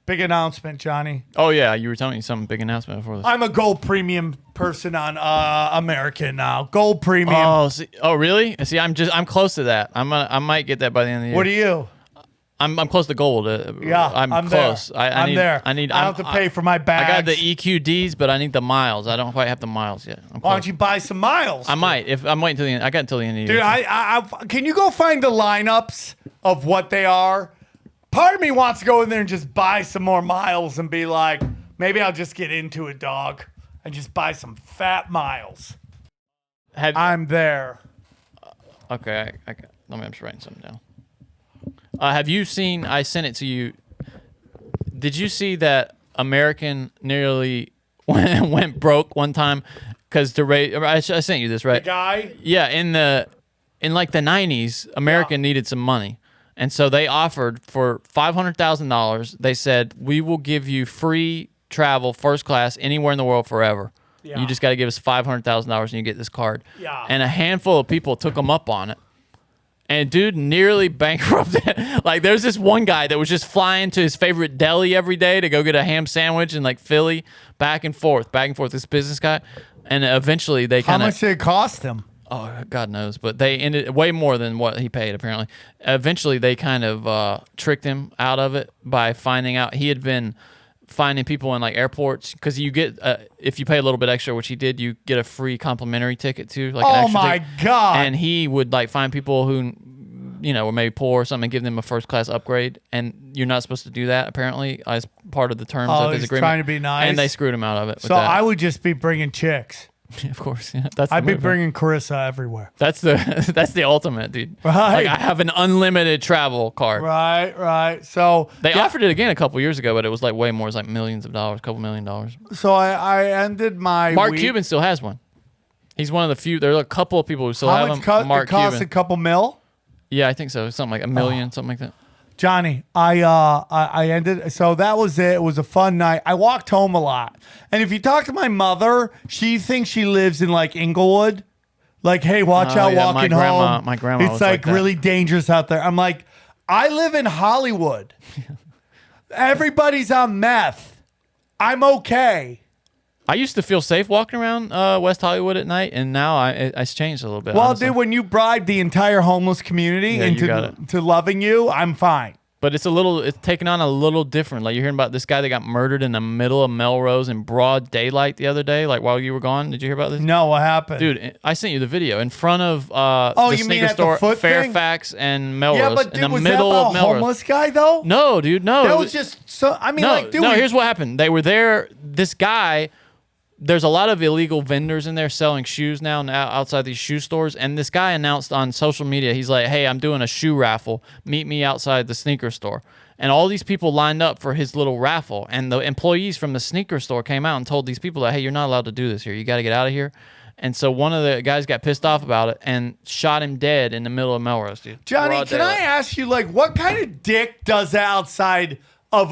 Big announcement, Johnny. Oh yeah, you were telling me some big announcement before this. I'm a gold premium person on American now. Gold premium. Oh really? See, I'm close to that. I might get that by the end of the year. What are you? I'm close to gold. Yeah, I'm close. There. I I'm need, there. I need. I don't have to pay for my I bags. got the EQDs, but I need the miles. I don't quite have the miles yet. I'm Why close. don't you buy some miles? I might. If I'm waiting until the end. I got until the end of the Dude, year. I can you go find the lineups of what they are? Part of me wants to go in there and just buy some more miles and be like, maybe I'll just get into it, dog, and just buy some fat miles. I'm there. Okay, I'm just writing something down. Have you seen? I sent it to you. Did you see that American nearly went broke one time because to raise? I sent you this, right? Guy? Yeah, in like the 90s, America needed some money. And so they offered for $500,000. They said, we will give you free travel, first class, anywhere in the world forever. Yeah. You just got to give us $500,000 and you get this card. Yeah. And a handful of people took them up on it. And dude nearly bankrupted. Like there's this one guy that was just flying to his favorite deli every day to go get a ham sandwich in like Philly, back and forth, this business guy. And eventually they How kind of... much did it cost him? Oh, God knows. But they ended way more than what he paid, apparently. Eventually, they kind of tricked him out of it by finding out he had been finding people in like airports. Because you get, if you pay a little bit extra, which he did, you get a free complimentary ticket too. Like an Oh extra my ticket. God. And he would like find people who or maybe poor or something, and give them a first class upgrade, and you're not supposed to do that apparently as part of the terms of his he's agreement. trying to be nice. And they screwed him out of it. So I would just be bringing chicks. of course, yeah. That's I'd be move, bringing Carissa everywhere. That's the ultimate, dude. Right. Like I have an unlimited travel card. Right. So They offered it again a couple years ago, but it was like way more. It's like millions of dollars, a couple $1 million. So I ended my Mark week. Cuban still has one. He's one of the few. There are a couple of people who still How have much them. Mark it costs Cuban. a couple mil? Yeah, I think so. Something like $1 million, something like that. Johnny, I ended. So that was it. It was a fun night. I walked home a lot, and if you talk to my mother, she thinks she lives in like Inglewood. Like, hey, watch out yeah, walking home. My grandma It's was like that. really dangerous out there. I'm like, I live in Hollywood. Everybody's on meth. I'm okay. I used to feel safe walking around West Hollywood at night, and now it's changed a little bit. Well, honestly. dude, when you bribe the entire homeless community Yeah, you got into loving you, I'm fine. But it's taken on a little different. Like you're hearing about this guy that got murdered in the middle of Melrose in broad daylight the other day, like while you were gone. Did you hear about this? No, what happened? Dude, I sent you the video in front of the you mean sneaker at the store, foot thing? Fairfax and Melrose. Yeah, but dude, in the was middle that of about a Melrose. homeless guy though? No, dude, no. That was just so. I mean, like, dude. No, here's what happened. They were there. This guy. There's a lot of illegal vendors in there selling shoes now outside these shoe stores. And this guy announced on social media, he's like, hey, I'm doing a shoe raffle. Meet me outside the sneaker store. And all these people lined up for his little raffle. And the employees from the sneaker store came out and told these people that, hey, you're not allowed to do this here. You got to get out of here. And so one of the guys got pissed off about it and shot him dead in the middle of Melrose, dude. Johnny, Broad can I daylight. ask you, like, what kind of dick does that outside of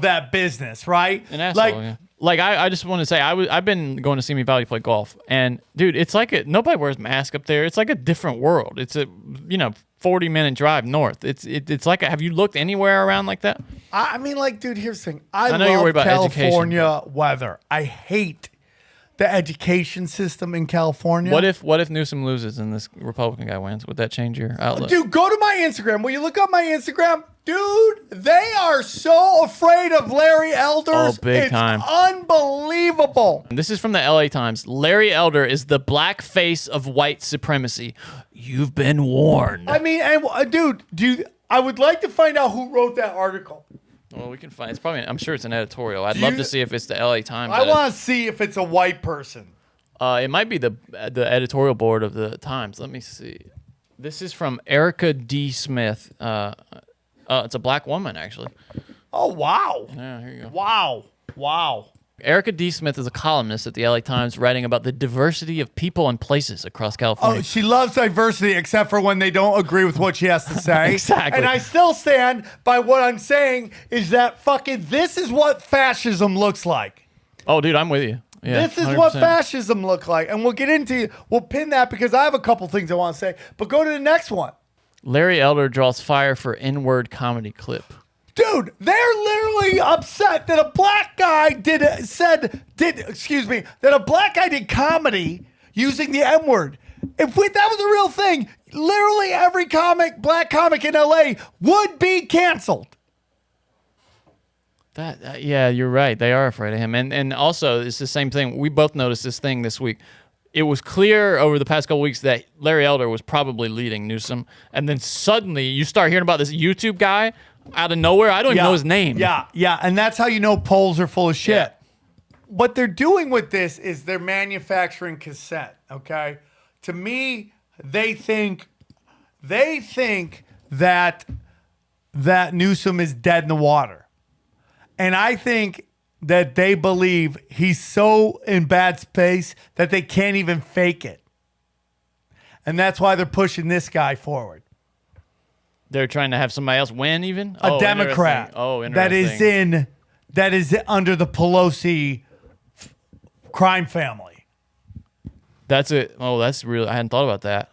that business, right? An asshole, like, yeah. Like I just want to say I've been going to Simi Valley play golf, and dude, it's like nobody wears mask up there. It's like a different world. It's a 40-minute drive north. It's like have you looked anywhere around like that? I mean, like, dude, here's the thing. I know you're love worried about California weather. I hate the education system in California. What if Newsom loses and this Republican guy wins? Would that change your outlook? Dude, go to my Instagram. Will you look up my Instagram? Dude, they are so afraid of Larry Elders. Oh, big time. Unbelievable. This is from the LA Times. Larry Elder is the black face of white supremacy. You've been warned. I mean, and dude, I would like to find out who wrote that article. Well, we can find. It's probably. I'm sure it's an editorial. I'd love to see if it's the LA Times. I want to see if it's a white person. It might be the editorial board of the Times. Let me see. This is from Erica D. Smith. It's a black woman, actually. Oh, wow. Yeah, here you go. Wow. Erica D. Smith is a columnist at the LA Times writing about the diversity of people and places across California. Oh, she loves diversity except for when they don't agree with what she has to say. Exactly. And I still stand by what I'm saying is that fucking this is what fascism looks like. Oh, dude, I'm with you. Yeah, This is 100%. what fascism looks like. And we'll pin that because I have a couple things I want to say. But go to the next one. Larry Elder draws fire for N-word comedy clip. Dude, they're literally upset that a black guy did comedy using the N-word. If that was a real thing, literally every black comic in LA would be canceled. Yeah, you're right. They are afraid of him. And also, it's the same thing. We both noticed this thing this week. It was clear over the past couple weeks that Larry Elder was probably leading Newsom. And then suddenly you start hearing about this YouTube guy out of nowhere. I don't even know his name. Yeah. And that's how you know polls are full of shit. Yeah. What they're doing with this is they're manufacturing consent, okay? To me, they think that Newsom is dead in the water. And I think that they believe he's so in bad space that they can't even fake it. And that's why they're pushing this guy forward. They're trying to have somebody else win even? A Democrat. Interesting. That is under the Pelosi crime family. That's it. Oh, that's real. I hadn't thought about that.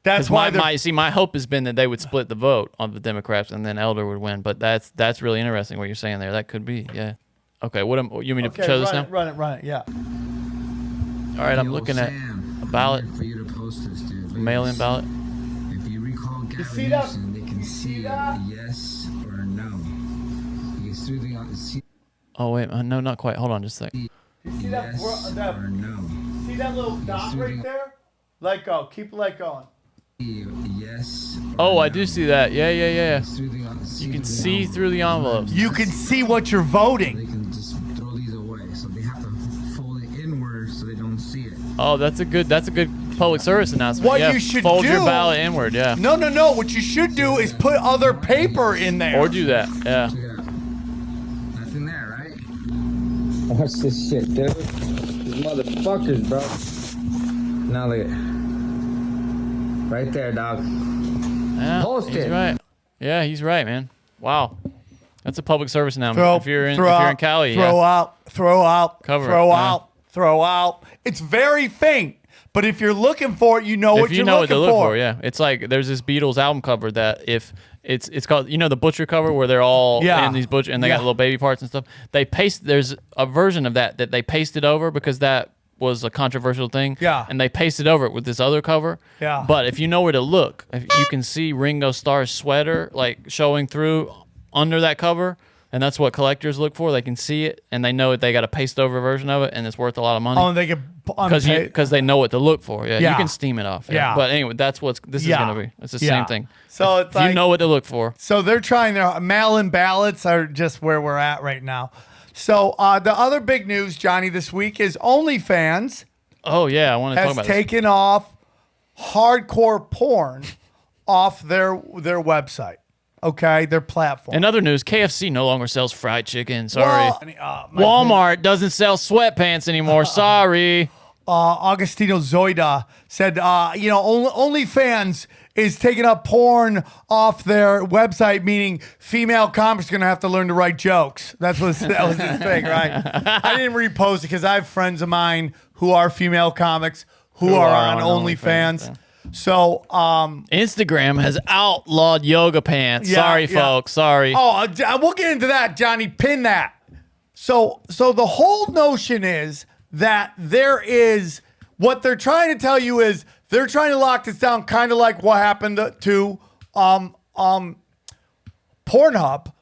That's why my hope has been that they would split the vote on the Democrats and then Elder would win. But that's really interesting what you're saying there. That could be, yeah. Okay, you want me to show this now? Run it, yeah. All right, I'm looking at a ballot, for you to post this, dude. mail-in ballot. If you recall Gavin see that? Newsom, they can see yes or no. Because through the Oh, wait, no, not quite. Hold on just a sec. You see yes or no. See that little dot right there? Let go. Keep let going. Yes yes. Oh, or I no. do see that. Yeah. You You can see through the envelopes. You can see what you're They voting. can just throw these away, so they have to fold it inward so they don't see it. Oh, that's a good public service announcement. What yeah, you should fold your do- ballot inward. Yeah. No. What you should do is put other paper in there. Or do that. Yeah. Check it out. Nothing there, right? Watch this shit, dude. These motherfuckers, bro. Now look at right there, dog. Yeah, Post he's it. right. Yeah, he's right, man. Wow. That's a public service announcement. If you're in Cali, throw out, Cover throw it, out, throw out. It's very faint, but if you're looking for it, you know what if you you're know what to looking look for, yeah. It's like there's this Beatles album cover that if it's called, you know, the Butcher cover where they're all Yeah. in these butcher and they Yeah. got little baby parts and stuff. There's a version of that they pasted over because that was a controversial thing. Yeah. And they pasted over it with this other cover. Yeah. But if you know where to look, if you can see Ringo Starr's sweater like showing through under that cover. And that's what collectors look for. They can see it, and they know that they got a paste over version of it, and it's worth a lot of money. Oh, and they can Because they know what to look for. Yeah, Yeah. you can steam it off. Yeah. But anyway, this is Yeah. gonna be. It's the Yeah. same thing. So it's If you like, know what to look for. so they're trying their mail-in ballots are just where we're at right now. So the other big news, Johnny, this week is OnlyFans Oh yeah, I want to talk has about this. taken off hardcore porn off their website. Okay, their platform. In other news, KFC no longer sells fried chicken. Sorry. Well, Walmart doesn't sell sweatpants anymore. Sorry. Augustino Zoida said, OnlyFans is taking up porn off their website, meaning female comics are going to have to learn to write jokes. That was his thing, right? I didn't repost it because I have friends of mine who are female comics who are on OnlyFans. yeah. So, Instagram has outlawed yoga pants. Yeah, Sorry, yeah. folks. Sorry. we'll get into that, Johnny. Pin that. So the whole notion is that there is what they're trying to tell you is they're trying to lock this down, kind of like what happened to Pornhub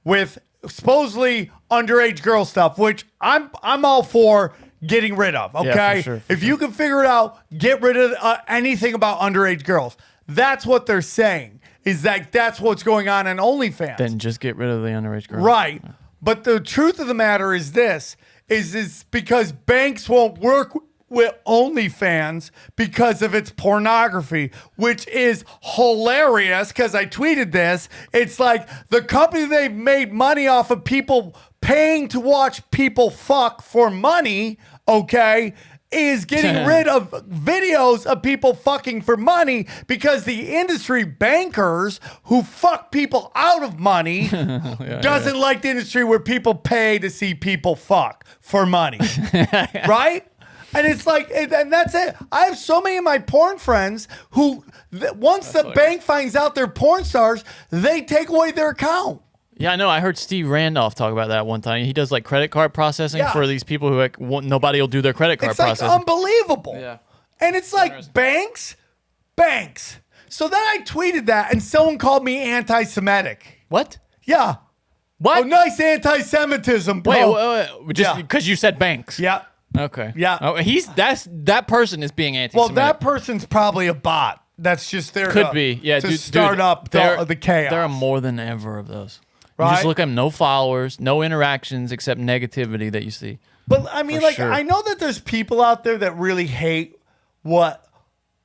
with supposedly underage girl stuff, which I'm all for getting rid of. Okay, sure, for if you can figure it out, get rid of anything about underage girls. That's what they're saying. Is that that's what's going on in OnlyFans? Then just get rid of the underage girl. Right. But the truth of the matter is this, is because banks won't work with OnlyFans because of its pornography, which is hilarious because I tweeted this. It's like the company they made money off of people paying to watch people fuck for money, okay, is getting rid of videos of people fucking for money because the industry bankers who fuck people out of money doesn't like the industry where people pay to see people fuck for money. Right? And it's like, and that's it. I have so many of my porn friends who, once the bank finds out they're porn stars, they take away their account. Yeah, I know. I heard Steve Randolph talk about that one time. He does like credit card processing Yeah. for these people who like nobody will do their credit card It's like processing. unbelievable. Yeah. And it's like banks. So then I tweeted that and someone called me anti-Semitic. What? Yeah. What? Oh, nice anti-Semitism, bro. Wait, just Yeah. because you said banks. Yeah. Okay. Yeah. Oh, that person is being Well, anti-Semitic. that person's probably a bot. That's just there could to, be. Yeah, to dude, start up the chaos. There are more than ever of those. You Right? just look at them, no followers, no interactions except negativity that you see. But I mean, For like, sure. I know that there's people out there that really hate what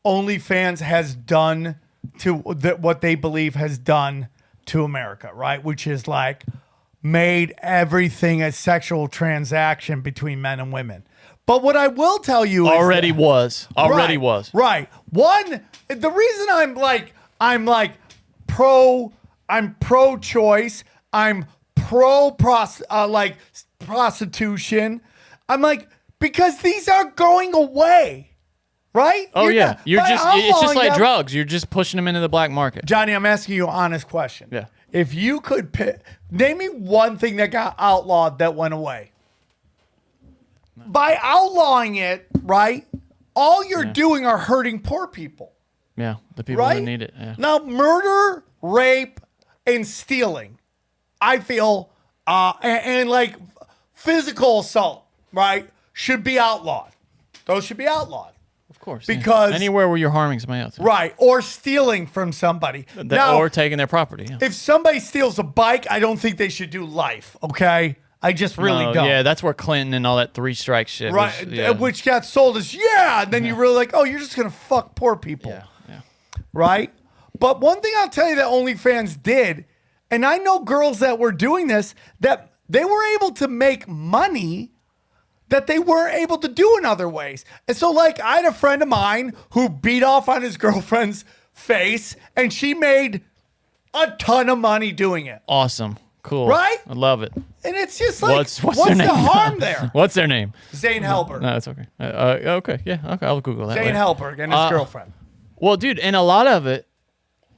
OnlyFans has done to what they believe has done to America, right? Which is like made everything a sexual transaction between men and women. But what I will tell you is Already was. Right, was. Right. One, the reason I'm pro-choice, I'm prostitution. I'm like, because these are going away, right? Oh You're yeah, not- you're by just it's just outlawing like them- drugs. You're just pushing them into the black market. Johnny, I'm asking you an honest question. Yeah. If you could name me one thing that got outlawed that went away. By outlawing it, right? All you're doing are hurting poor people. Yeah, the people Right? who need it. Yeah. Now, murder, rape, and stealing, I feel, and like physical assault, right, should be outlawed. Those should be outlawed. Of course. Because anywhere where you're harming somebody else. right, or stealing from somebody. Now, or taking their property. Yeah. if somebody steals a bike, I don't think they should do life. Okay, I just really No, don't. Yeah, that's where Clinton and all that 3 strike shit. Right, Was, yeah. which got sold as and then you really like, oh, you're just gonna fuck poor people, Yeah. right? But one thing I'll tell you that OnlyFans did, and I know girls that were doing this, that they were able to make money that they weren't able to do in other ways. And so, like, I had a friend of mine who beat off on his girlfriend's face, and she made a ton of money doing it. Awesome. Cool. Right? I love it. And it's just like, What's what's their the name? harm there? What's their name? Zane Helberg. No, it's okay. Okay. Yeah. Okay. I'll Google that. Zane later. Helberg and his girlfriend. Well, dude, and a lot of it,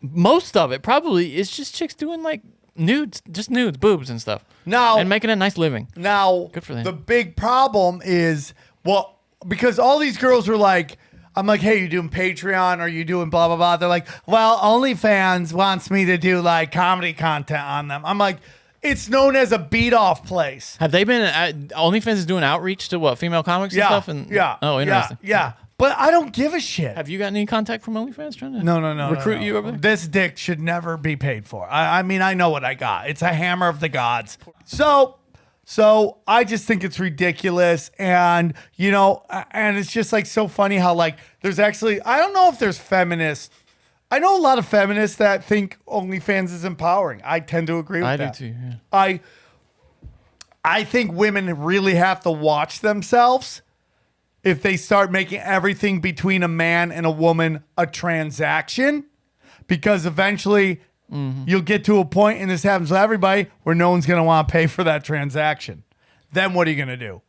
most of it probably is just chicks doing like nudes, just nudes, boobs and stuff. Now, and making a nice living. Now, Good for them. the big problem is, well, because all these girls were like, I'm like, hey, you doing Patreon? Are you doing blah, blah, blah? They're like, well, OnlyFans wants me to do like comedy content on them. I'm like, it's known as a beat off place. Have they been, OnlyFans is doing outreach to what, female comics and stuff? And, Oh, interesting. Yeah. But I don't give a shit. Have you got any contact from OnlyFans trying to No. recruit you over there? This dick should never be paid for. I mean, I know what I got. It's a hammer of the gods. So I just think it's ridiculous. And, you know, and it's just like so funny how like there's actually, I don't know if there's feminists. I know a lot of feminists that think OnlyFans is empowering. I tend to agree with I that. do too, yeah. I think women really have to watch themselves if they start making everything between a man and a woman a transaction, because eventually you'll get to a point, and this happens with everybody, where no one's going to want to pay for that transaction. Then what are you going to do?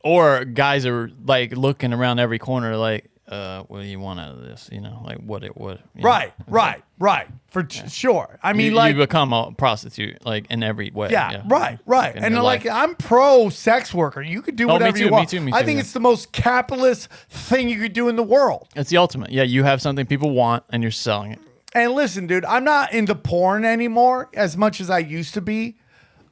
Or guys are like looking around every corner like, what do you want out of this? You know, like what it would. Right. For sure. I mean, like, you become a prostitute, like in every way. Right. In And your like, life. I'm pro sex worker. You could do Oh, me whatever too, you me want. too, I think yeah. it's the most capitalist thing you could do in the world. It's the ultimate. Yeah, you have something people want and you're selling it. And listen, dude, I'm not into porn anymore as much as I used to be.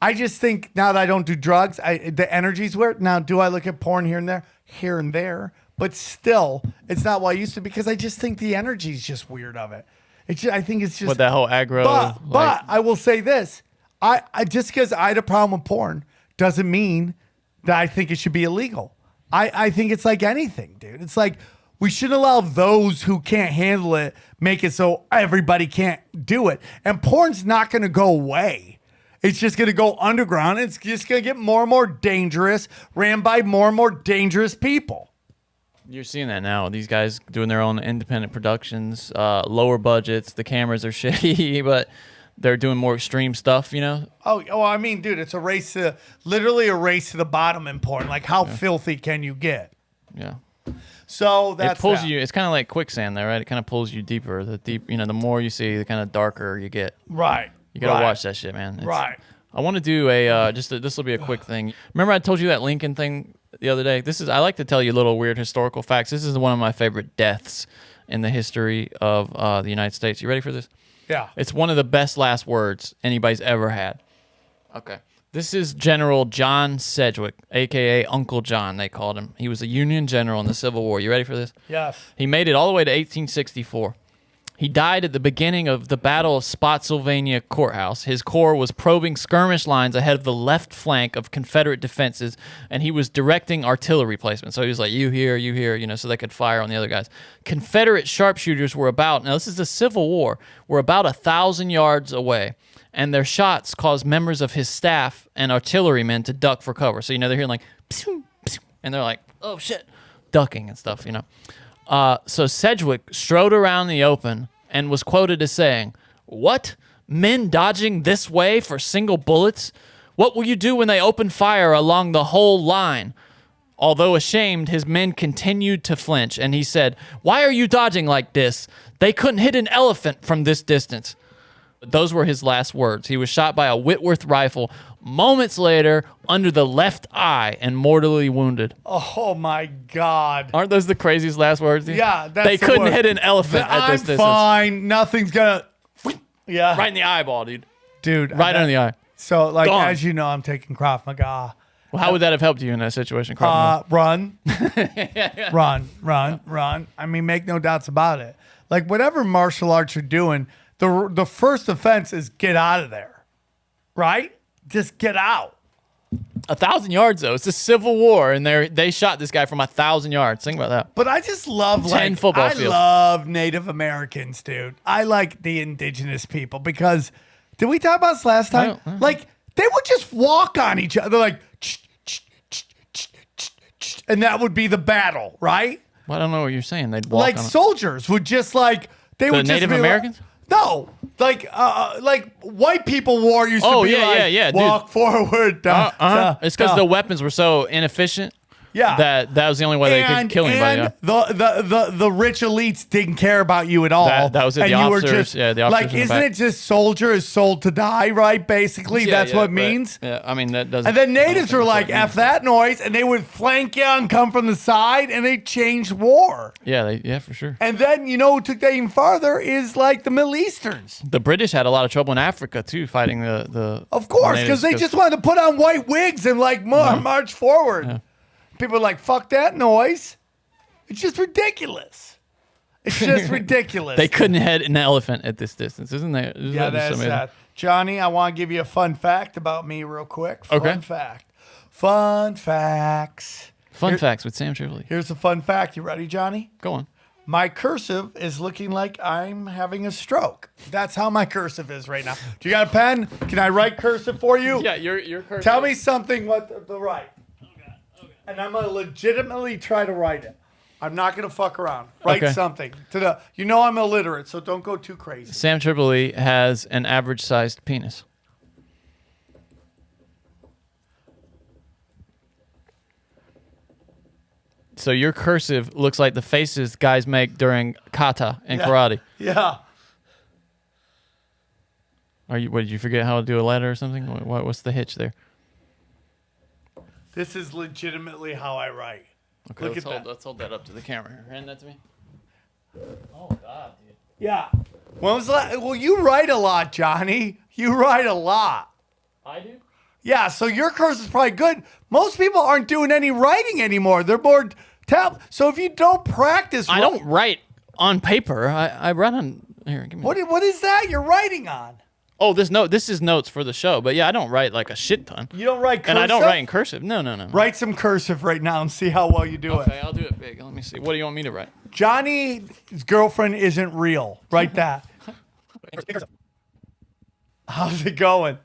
I just think now that I don't do drugs, the energy's weird. Now, do I look at porn here and there? Here and there. But still, it's not what I used to, because I just think the energy's just weird of it. I think it's just... With that whole aggro... But I will say this. I just because I had a problem with porn doesn't mean that I think it should be illegal. I think it's like anything, dude. It's like we shouldn't allow those who can't handle it make it so everybody can't do it. And porn's not going to go away. It's just going to go underground. It's just going to get more and more dangerous, ran by more and more dangerous people. You're seeing that now. These guys doing their own independent productions, lower budgets. The cameras are shitty, but they're doing more extreme stuff, you know? Oh, I mean, dude, it's literally a race to the bottom in porn. Like, how filthy can you get? Yeah. So that's it pulls that. you. It's kind of like quicksand, though, right? It kind of pulls you deeper. The more you see, the kind of darker you get. Right. You gotta watch that shit, man. Right. I want to do this will be a quick thing. Remember I told you that Lincoln thing the other day? I like to tell you little weird historical facts. This is one of my favorite deaths in the history of the United States. You ready for this? Yeah. It's one of the best last words anybody's ever had. Okay. This is General John Sedgwick, a.k.a. Uncle John, they called him. He was a Union general in the Civil War. You ready for this? Yes. He made it all the way to 1864. He died at the beginning of the Battle of Spotsylvania Courthouse. His corps was probing skirmish lines ahead of the left flank of Confederate defenses, and he was directing artillery placement. So he was like, you here, so they could fire on the other guys. Confederate sharpshooters were now this is the Civil War, were about 1,000 yards away, and their shots caused members of his staff and artillerymen to duck for cover. So, they're hearing like, psoo, psoo, and they're like, oh shit, ducking and stuff, So Sedgwick strode around the open and was quoted as saying, "What? Men dodging this way for single bullets? What will you do when they open fire along the whole line?" Although ashamed, his men continued to flinch, and he said, "Why are you dodging like this? They couldn't hit an elephant from this distance." Those were his last words. He was shot by a Whitworth rifle moments later under the left eye and mortally wounded. Oh my God. Aren't those the craziest last words? Yeah, that's they the couldn't word. hit an elephant at this I'm distance. fine. Nothing's gonna. Yeah. Right in the eyeball, dude. Dude. Right under the eye. So, like, Gone. as you know, I'm taking Krav Maga. Well, how would that have helped you in that situation, Carl? Run. Run. I mean, make no doubts about it. Like, whatever martial arts you're doing, the first offense is get out of there, right? Just get out. 1,000 yards, though. It's a civil war, and they shot this guy from 1,000 yards. Think about that. But I just love 10 football I fields. love Native Americans, dude. I like the indigenous people because did we talk about this last time? Like they would just walk on each other like and that would be the battle, right? Well, I don't know what you're saying. They'd walk Like on it. soldiers would just like they would just Native be Americans? No, like white people war used to be like walk forward. It's because the weapons were so inefficient. Yeah, that was the only way they could kill anybody. And the rich elites didn't care about you at all. That was it. And The you officers, were just the officers like, in the isn't back. it just soldier is sold to die, right? Basically, that's what it means. Yeah, I mean that doesn't. And then natives were that's like, what it means. "F that noise," and they would flank you and come from the side, and they changed war. Yeah, for sure. And then who took that even farther is like the Middle Easterns. The British had a lot of trouble in Africa too, fighting the. Of course, because they just wanted to put on white wigs and like march forward. Yeah. People are like, "Fuck that noise." It's just ridiculous. It's just ridiculous. They couldn't head an elephant at this distance, isn't there? Yeah, that's sad. Johnny, I want to give you a fun fact about me real quick. Fun fact. Fun facts. Fun facts with Sam Tripoli. Here's a fun fact. You ready, Johnny? Go on. My cursive is looking like I'm having a stroke. That's how my cursive is right now. Do you got a pen? Can I write cursive for you? Yeah, your cursive. Tell me something what the right. And I'm going to legitimately try to write it. I'm not going to fuck around. Write something. I'm illiterate, so don't go too crazy. Sam Tripoli has an average-sized penis. So your cursive looks like the faces guys make during kata and karate. Yeah. What, did you forget how to do a letter or something? What's the hitch there? This is legitimately how I write. Okay, let's hold that up to the camera. Hand that to me. Oh God, dude. Yeah. When was the well, you write a lot, Johnny. You write a lot. I do? Yeah, so your cursive is probably good. Most people aren't doing any writing anymore. They're more so if you don't practice, I don't write on paper. I write on here. Give me. What is that you're writing on? Oh, this is notes for the show. But yeah, I don't write like a shit ton. You don't write cursive? And I don't write in cursive. No. Write some cursive right now and see how well you do it. Okay, I'll do it big. Let me see. What do you want me to write? Johnny's girlfriend isn't real. Write that. How's it going?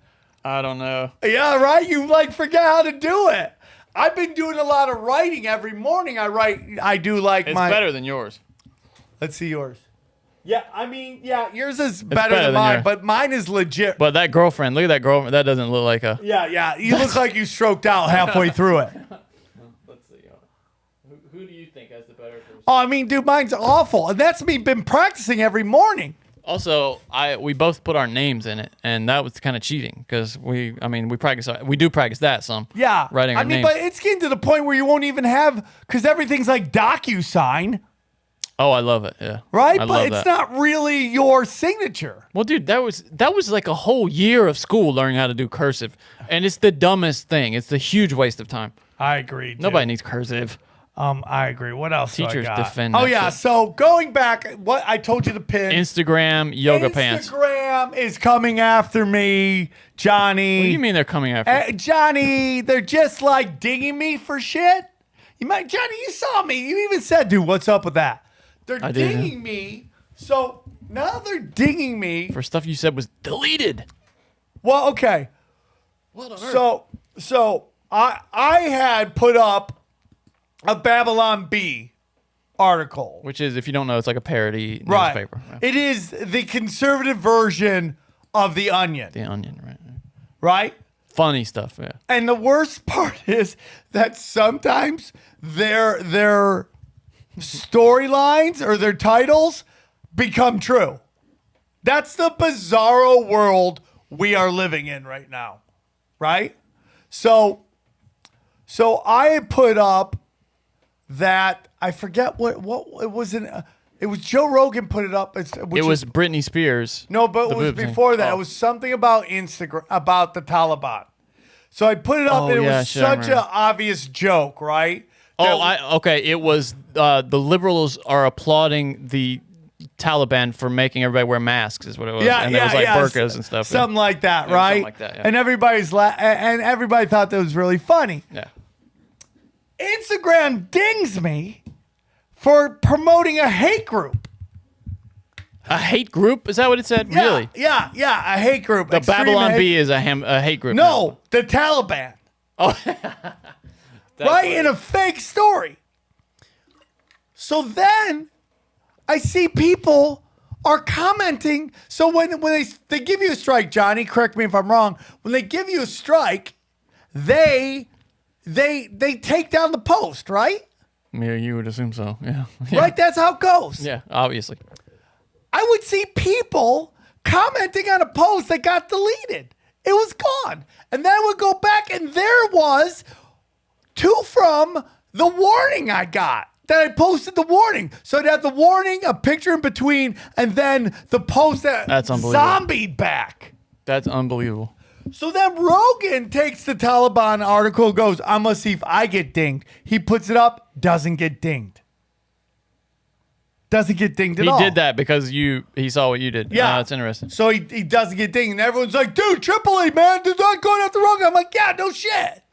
I don't know. Yeah, right? You forget how to do it. I've been doing a lot of writing every morning. I do It's better than yours. Let's see yours. Yeah, I mean, yours is better than than mine, yours. but mine is legit. But that girlfriend, look at that girlfriend. That doesn't look like a. Yeah. You look like you stroked out halfway through it. Let's see. Who do you think has the better person? Oh, I mean, dude, mine's awful. And that's me been practicing every morning. Also, we both put our names in it, and that was kind of cheating because we practice. We do practice that some. Yeah. Writing our names. But it's getting to the point where you won't even have, because everything's like DocuSign. Oh, I love it. Yeah. Right? I But love it's that. not really your signature. Well, dude, that was like a whole year of school learning how to do cursive, and it's the dumbest thing. It's a huge waste of time. I agree. Dude. Nobody needs cursive. I agree. What else? Teachers do I got? defend Oh that yeah. shit. So going back, what I told you the pin. Instagram yoga pants. Instagram is coming after me, Johnny. What do you mean they're coming after? Johnny, they're just like dinging me for shit. Johnny, you saw me. You even said, dude, what's up with that? They're dinging me. So now they're dinging me. For stuff you said was deleted. Well, okay. What on earth? So I had put up a Babylon Bee article. Which is, if you don't know, it's like a parody Right. newspaper. Yeah. It is the conservative version of The Onion. The Onion, right? Right? Funny stuff, yeah. And the worst part is that sometimes their storylines or their titles become true. That's the bizarro world we are living in right now. Right? So I put up that I forget what it was it was Joe Rogan put it up. It was Britney Spears. No, but it was boob thing. before that. Oh. It was something about Instagram, about the Taliban. So I put it up, Oh, and it yeah, was shit, I such an remember. obvious joke, right? Okay. It was the liberals are applauding the Taliban for making everybody wear masks, is what it was. Yeah, and yeah, there was like yeah. burqas and stuff. Something like that, Yeah, right? something like that, yeah. And everybody thought that was really funny. Yeah. Instagram dings me for promoting a hate group. A hate group? Is that what it said? Yeah, Really? Yeah, a hate group. The Extreme Babylon hate- Bee is a hate group. No, the Taliban. That's Right? what- In a fake story. So then I see people are commenting. So when they give you a strike, Johnny, correct me if I'm wrong. When they give you a strike, they take down the post, right? Yeah, you would assume so. Yeah. Right? That's how it goes. Yeah, obviously. I would see people commenting on a post that got deleted. It was gone. And then I would go back and there was two from the warning I got that I posted the warning. So I'd have the warning, a picture in between, and then the post that That's unbelievable. zombied back. That's unbelievable. So then Rogan takes the Taliban article, goes, I'm going to see if I get dinged. He puts it up, doesn't get dinged. Doesn't get dinged at He all. did that because he saw what you did. Yeah. That's interesting. So he doesn't get dinged. And everyone's like, dude, Tripoli, man, they're not going after Rogan. I'm like, yeah, no shit.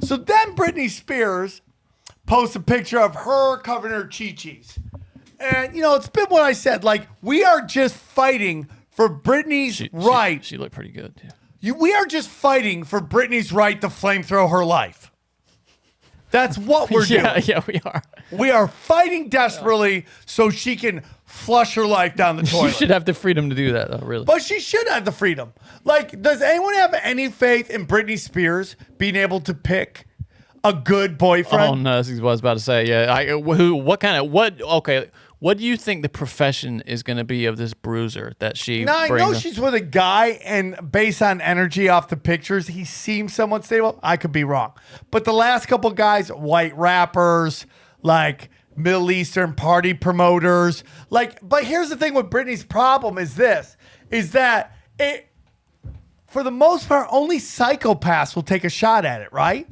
So then Britney Spears posts a picture of her covering her chi-chis. And, it's been what I said. Like, we are just fighting for Britney's right. She looked pretty good, too. We are just fighting for Britney's right to flamethrow her life. That's what we're doing. Yeah, we are. We are fighting desperately so she can flush her life down the toilet. You should have the freedom to do that, though, really. But she should have the freedom. Like, does anyone have any faith in Britney Spears being able to pick a good boyfriend? Oh, no, this is what I was about to say. Yeah. What do you think the profession is going to be of this bruiser that she Now, I brings know up? she's with a guy, and based on energy off the pictures, he seems somewhat stable. I could be wrong. But the last couple guys, white rappers, like Middle Eastern party promoters, but here's the thing with Britney's problem is that for the most part, only psychopaths will take a shot at it, right?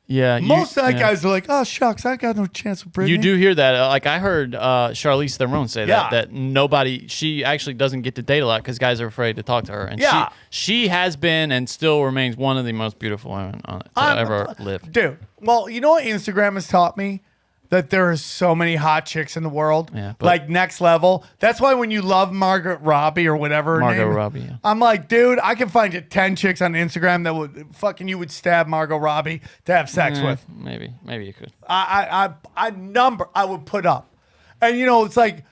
Yeah. Most of the guys are like, oh, shucks, I got no chance with Britney. You do hear that. Like, I heard Charlize Theron say Yeah. that she actually doesn't get to date a lot because guys are afraid to talk to her. And Yeah. she has been and still remains one of the most beautiful women to ever live. Dude, well, you know what Instagram has taught me? That there are so many hot chicks in the world. Yeah, but- like next level. That's why when you love Margaret Robbie or whatever her Margot name, Robbie, yeah. I'm like, dude, I can find you 10 chicks on Instagram that you would stab Margot Robbie to have sex with. Maybe you could. I would put up. And it's like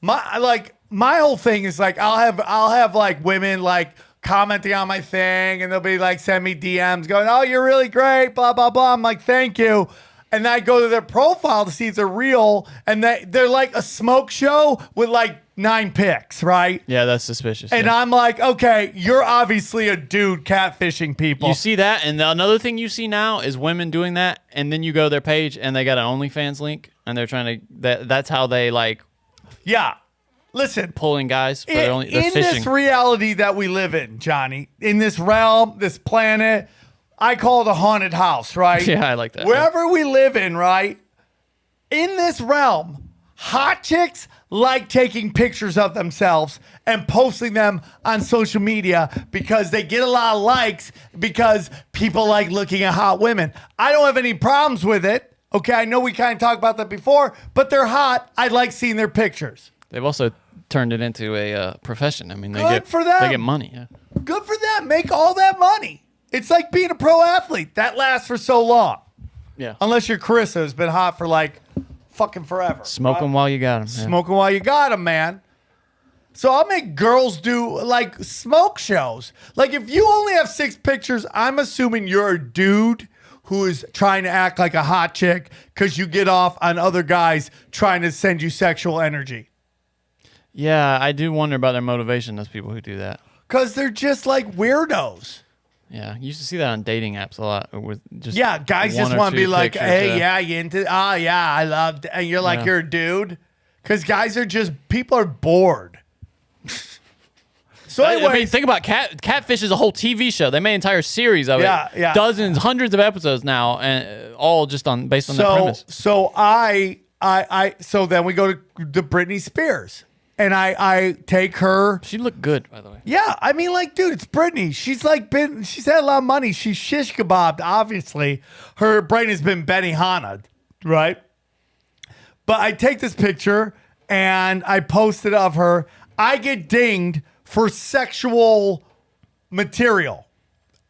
my whole thing is like I'll have like women like commenting on my thing and they'll be like send me DMs going, "Oh, you're really great, blah blah blah." I'm like, "Thank you." And then I go to their profile to see if they're real, and they're like a smoke show with like 9 pics, right? Yeah, that's suspicious. And yeah. I'm like, okay, you're obviously a dude catfishing people. You see that, and another thing you see now is women doing that, and then you go to their page and they got an OnlyFans link, and they're trying to. That's how they like Yeah. Listen, pulling guys. But in they're this fishing. reality that we live in, Johnny, in this realm, this planet, I call it a haunted house, right? Yeah, I like that. Wherever we live in, right? In this realm, hot chicks like taking pictures of themselves and posting them on social media because they get a lot of likes because people like looking at hot women. I don't have any problems with it. Okay, I know we kind of talked about that before, but they're hot. I like seeing their pictures. They've also turned it into a profession. I mean, they Good get for them. They get money. Yeah. Good for them. Make all that money. It's like being a pro athlete. That lasts for so long. Yeah. Unless your Carissa has been hot for like fucking forever. Smoking while you got them. Smoking while you got them, man. So I'll make girls do like smoke shows. Like if you only have 6 pictures, I'm assuming you're a dude who is trying to act like a hot chick because you get off on other guys trying to send you sexual energy. Yeah, I do wonder about their motivation, those people who do that. Because they're just like weirdos. Yeah, you used to see that on dating apps a lot. With just Yeah, guys one just or want to be two like, pictures, hey, yeah, you into, oh, yeah, I loved, and you're like, Yeah. you're a dude. Because guys are just, people are bored. So I mean, anyways, think about Catfish is a whole TV show. They made an entire series of it. Dozens, hundreds of episodes now, and all just based on that premise. So so then we go to Britney Spears, and I take her. She looked good, by the way. Yeah, I mean, like, dude, it's Britney. She's had a lot of money. She's shish kebabbed, obviously. Her brain has been Benihana, right? But I take this picture and I post it of her. I get dinged for sexual material.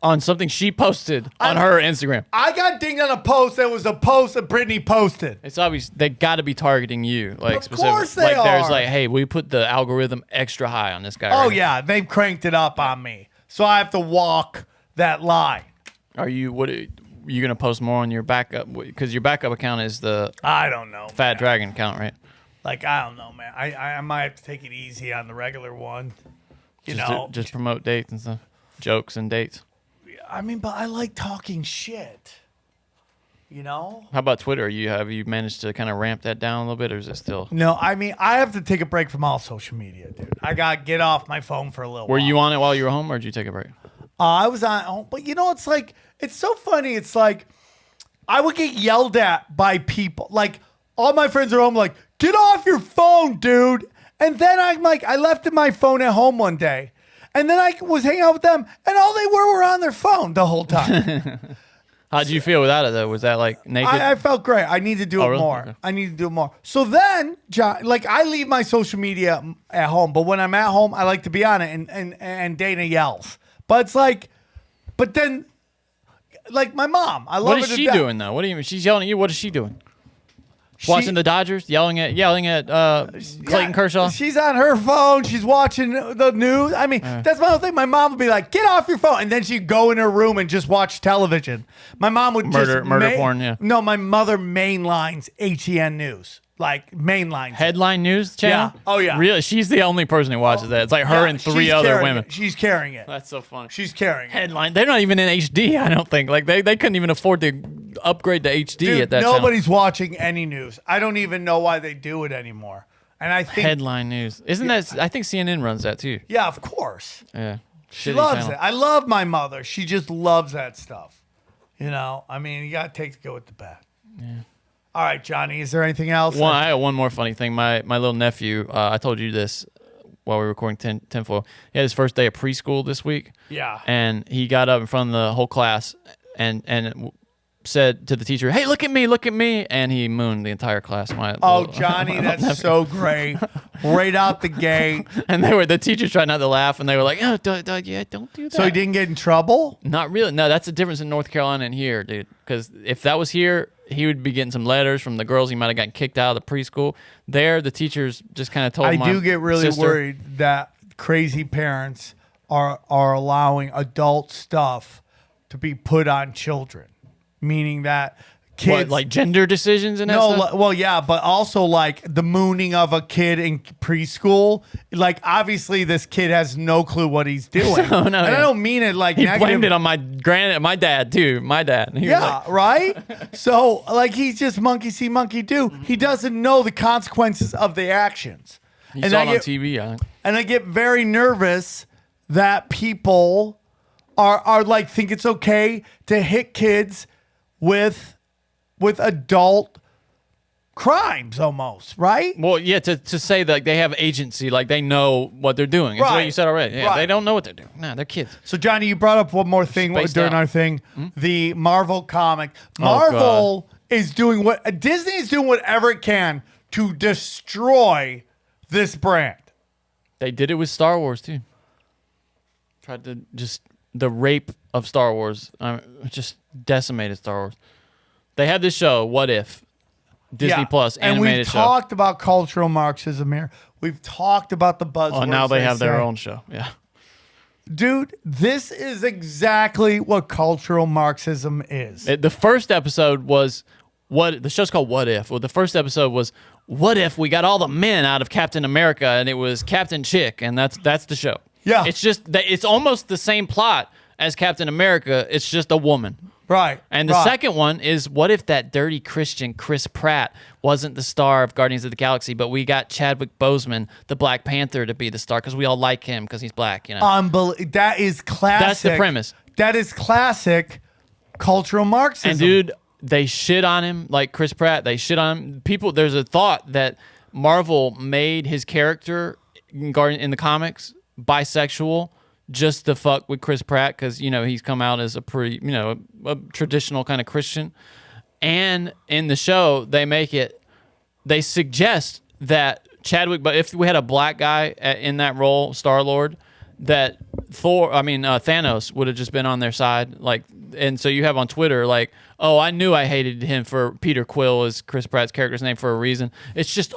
On something she posted on her Instagram. I got dinged on a post that was a post that Britney posted. It's obvious they got to be targeting you, like Of specifically. course they like there's are. like, hey, we put the algorithm extra high on this guy. Oh, right yeah, they've cranked it up on me. So I have to walk that line. now. Are you gonna post more on your backup? Because your backup account is the I don't know. Fat man. Dragon account, right? Like, I don't know, man. I might have to take it easy on the regular one. You Just know? just promote dates and stuff, jokes and dates. I mean, but I like talking shit. You know? How about Twitter? Have you managed to kind of ramp that down a little bit, or is it still? No, I mean, I have to take a break from all social media, dude. I got to get off my phone for a little Were while. you on it while you were home, or did you take a break? I was on home, but you know, it's like, it's so funny. It's like, I would get yelled at by people. Like, all my friends are home, like, get off your phone, dude. And then I'm like, I left my phone at home one day. And then I was hanging out with them, and all they were on their phone the whole time. How'd you feel without it, though? Was that like naked? I felt great. I need to do it really? more. Okay. I need to do it more. So then, John, like, I leave my social media at home, but when I'm at home, I like to be on it, and Dana yells. But it's like, but then, like, my mom, I love What her is to she death. doing though? What do you mean? She's yelling at you. What is she doing? Watching the Dodgers, yelling at Clayton Yeah, Kershaw. She's on her phone. She's watching the news. I mean, that's my whole thing. My mom would be like, "Get off your phone," and then she'd go in her room and just watch television. My mom would Murder porn, yeah. No, my mother mainlines HEN News, like mainlines. Headline News channel. Yeah. Oh, yeah. Really? She's the only person who watches that. It's like her Yeah, and three she's other carrying women. it. She's carrying it. That's so funny. She's carrying it. Headline. They're not even in HD. I don't think. Like they couldn't even afford to upgrade to HD Dude, at that time. nobody's watching any news. I don't even know why they do it anymore. And I think, Headline News. Isn't that? I think CNN runs that too. yeah, of course. Yeah. She Shitty loves channel. it. I love my mother. She just loves that stuff. You know, I mean, you got to take the good with the bad. Yeah. All right, Johnny, is there anything else? I got one more funny thing. My little nephew, I told you this while we were recording tinfoil. He had his first day of preschool this week. Yeah. And he got up in front of the whole class and said to the teacher, "Hey, look at me," and he mooned the entire class. Oh, Johnny, that's so great. Right out the gate. And the teachers tried not to laugh, and they were like, "Oh, don't do that." So he didn't get in trouble? Not really. No, that's the difference in North Carolina and here, dude. Because if that was here, he would be getting some letters from the girls. He might have gotten kicked out of the preschool. There, the teachers just kind of told I my do get really sister, worried that crazy parents are allowing adult stuff to be put on children, meaning that kids What, like gender decisions and that no, stuff? well, yeah, but also like the mooning of a kid in preschool. Like, obviously, this kid has no clue what he's doing. No, and I yeah. don't mean it like He negative. blamed it on my dad too. My dad. He was Yeah, like, right? So, like, he's just monkey see, monkey do. He doesn't know the consequences of the actions. he And saw I it on get- TV. I think. And I get very nervous that people are like, think it's okay to hit kids with adult crimes almost, right? Well, yeah, to say that they have agency, like they know what they're doing. It's what Right. you said already. Yeah, Right. They don't know what they're doing. Nah, they're kids. So, Johnny, you brought up one more thing Spaced during out. our thing. The Marvel comic. Oh, Marvel is doing Disney is doing whatever it can to destroy this brand. They did it with Star Wars too. Tried to just the rape of Star Wars. Just decimated Star Wars. They had this show, What If? Disney Plus and animated we've show. talked about cultural Marxism here. We've talked about the buzzwords. Oh, now they have their say. own show. Yeah. Dude, this is exactly what cultural Marxism is. The first episode was the show's called What If. Well, the first episode was what if we got all the men out of Captain America and it was Captain Chick, and that's the show. Yeah. It's just that it's almost the same plot as Captain America. It's just a woman. Right. And the right. second one is what if that dirty Christian Chris Pratt wasn't the star of Guardians of the Galaxy, but we got Chadwick Boseman, the Black Panther, to be the star because we all like him because he's black. You know, That is classic. That's the premise. That is classic cultural Marxism. And dude, they shit on him like Chris Pratt. They shit on him. People. There's a thought that Marvel made his character in the comics bisexual just to fuck with Chris Pratt because, you know, he's come out as a pretty, you know, a traditional kind of Christian. And in the show, they suggest that Chadwick, but if we had a black guy in that role, Star-Lord, that Thanos would have just been on their side. Like, and so you have on Twitter, like, oh, I knew I hated him for Peter Quill is Chris Pratt's character's name for a reason. It's just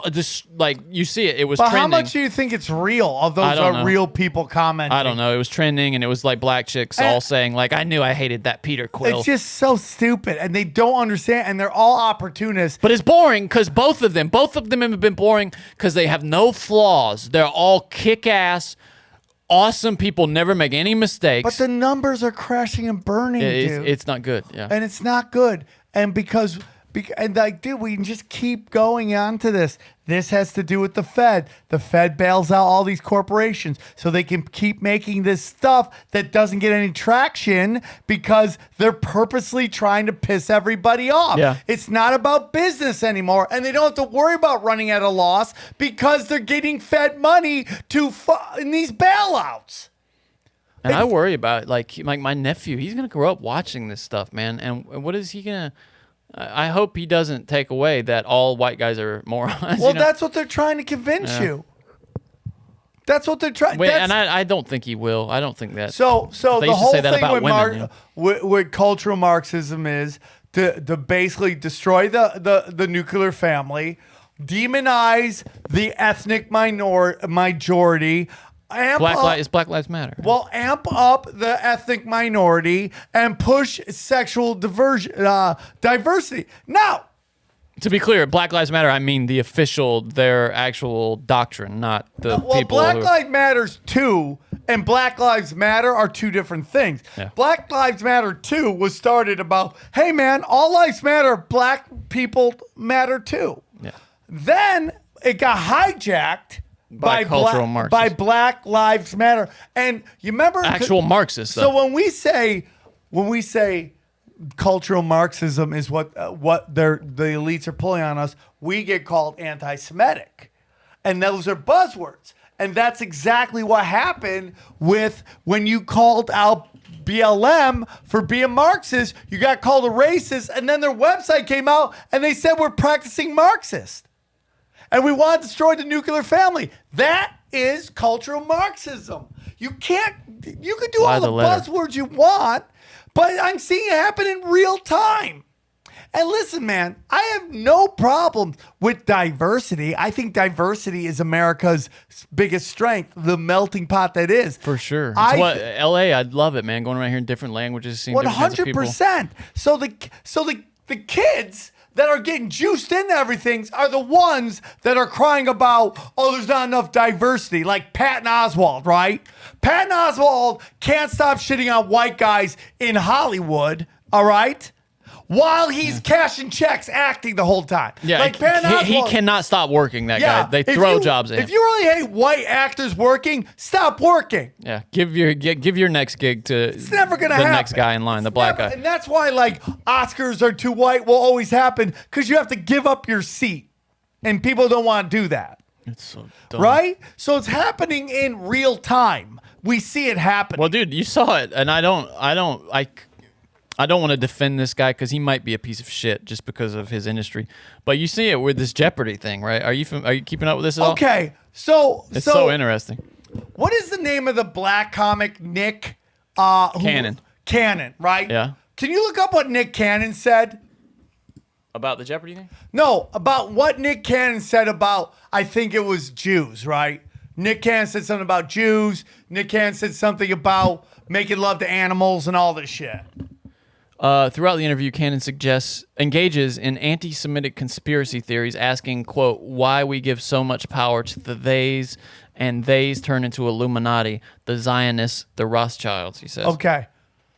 like you see it. It was trending. How much do you think it's real? Of those are real people commenting? I don't know. It was trending, and it was like black chicks all saying, like, I knew I hated that Peter Quill. It's just so stupid, and they don't understand, and they're all opportunists. But it's boring because both of them have been boring because they have no flaws. They're all kick-ass, awesome people, never make any mistakes. But the numbers are crashing and burning, dude. It's not good. Yeah. And it's not good. And because like, dude, we can just keep going on to this. This has to do with the Fed. The Fed bails out all these corporations so they can keep making this stuff that doesn't get any traction because they're purposely trying to piss everybody off. Yeah. It's not about business anymore, and they don't have to worry about running at a loss because they're getting fed money in these bailouts. And I worry about, like my nephew, he's going to grow up watching this stuff, man. And what is he going to... I hope he doesn't take away that all white guys are morons. Well, that's what they're trying to convince you. That's what they're trying. And I don't think he will. I don't think that. So they the used to whole say that thing about with, women, with cultural Marxism is to basically destroy the nuclear family, demonize the ethnic majority. Is Black Lives Matter. Well, amp up the ethnic minority and push sexual diversity. Now, to be clear, Black Lives Matter, I mean their actual doctrine, not the people. Well, Black Lives Matters 2 and Black Lives Matter are two different things. Yeah. Black Lives Matter 2 was started about, hey man, all lives matter, black people matter too. Yeah. Then it got hijacked by cultural Marxists. By Black Lives Matter. And you remember actual Marxists. So when we say cultural Marxism is what the elites are pulling on us, we get called anti-Semitic. And those are buzzwords. And that's exactly what happened with when you called out BLM for being Marxist, you got called a racist, and then their website came out and they said we're practicing Marxist. And we want to destroy the nuclear family. That is cultural Marxism. You can do all the buzzwords you want, but I'm seeing it happen in real time. And listen, man, I have no problem with diversity. I think diversity is America's biggest strength, the melting pot that is. For sure. LA, I'd love it, man. Going around here in different languages, seeing different kinds of people. 100%. So the kids that are getting juiced into everything are the ones that are crying about, oh, there's not enough diversity, like Patton Oswalt, right? Patton Oswalt can't stop shitting on white guys in Hollywood, all right? While he's cashing checks, acting the whole time. Yeah, like he cannot stop working, that guy. They throw jobs at him. If you really hate white actors working, stop working. Yeah, give your next gig to it's never gonna happen. Next guy in line, the black guy. And that's why, like, Oscars are too white will always happen, because you have to give up your seat. And people don't want to do that. It's so dumb. Right? So it's happening in real time. We see it happen. Well, dude, you saw it, and I don't want to defend this guy because he might be a piece of shit just because of his industry. But you see it with this Jeopardy thing, right? Are you keeping up with this at all? Okay, it's so interesting. What is the name of the black comic, Nick Cannon? Cannon, right? Yeah. Can you look up what Nick Cannon said? About the Jeopardy thing? No, about what Nick Cannon said about, I think it was Jews, right? Nick Cannon said something about Jews. Nick Cannon said something about making love to animals and all this shit. Throughout the interview, Cannon engages in anti-Semitic conspiracy theories, asking, quote, why we give so much power to the theys and theys turn into Illuminati, the Zionists, the Rothschilds, he says. Okay.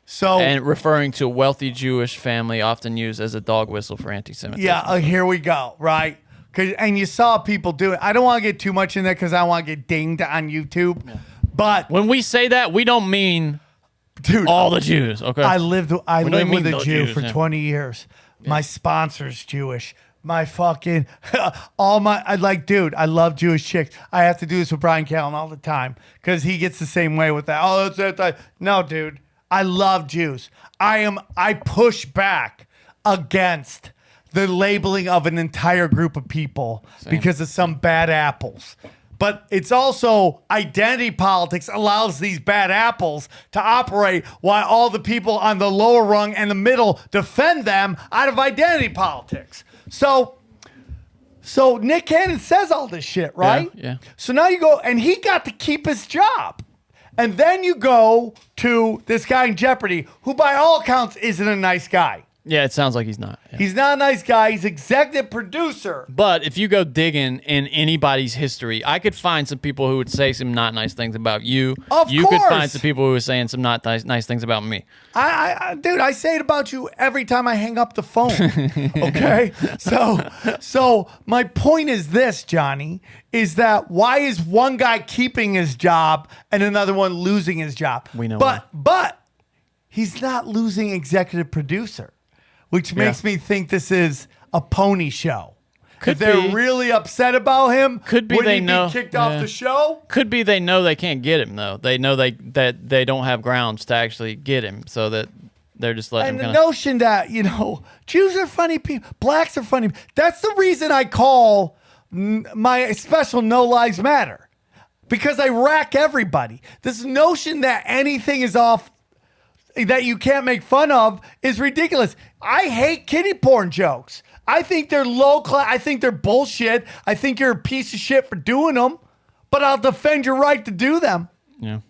So And referring to a wealthy Jewish family often used as a dog whistle for anti-Semitism. yeah, here we go, right? And you saw people do it. I don't want to get too much in there because I want to get dinged on YouTube. Yeah. But When we say that, we don't mean dude, all the Jews. Okay. I lived with a Jew for yeah. 20 years. Yeah. My sponsor's Jewish. My fucking I love Jewish chicks. I have to do this with Brian Callen all the time because he gets the same way with that. Oh, that's that. No, dude. I love Jews. I push back against the labeling of an entire group of people because of some bad apples. But it's also identity politics allows these bad apples to operate while all the people on the lower rung and the middle defend them out of identity politics. So Nick Cannon says all this shit, right? Yeah. So now you go, and he got to keep his job. And then you go to this guy in Jeopardy, who by all accounts isn't a nice guy. Yeah, it sounds like he's not. Yeah. He's not a nice guy. He's executive producer. But if you go digging in anybody's history, I could find some people who would say some not nice things about you. Of you course. could find some people who are saying some not nice things about me. Dude, I say it about you every time I hang up the phone. Okay? So my point is this, Johnny, is that why is one guy keeping his job and another one losing his job? We know But he's not losing executive producer, which makes me think this is a pony show. If they're really upset about him, could be wouldn't they he know be kicked off the show? Could be they know they can't get him though. They know that they don't have grounds to actually get him, so that they're just letting And him the notion that, Jews are funny people, blacks are funny. That's the reason I call my special No Lives Matter. Because I rack everybody. This notion that anything is off, that you can't make fun of, is ridiculous. I hate kiddie porn jokes. I think they're low class. I think they're bullshit. I think you're a piece of shit for doing them, but I'll defend your right to do them. Yeah.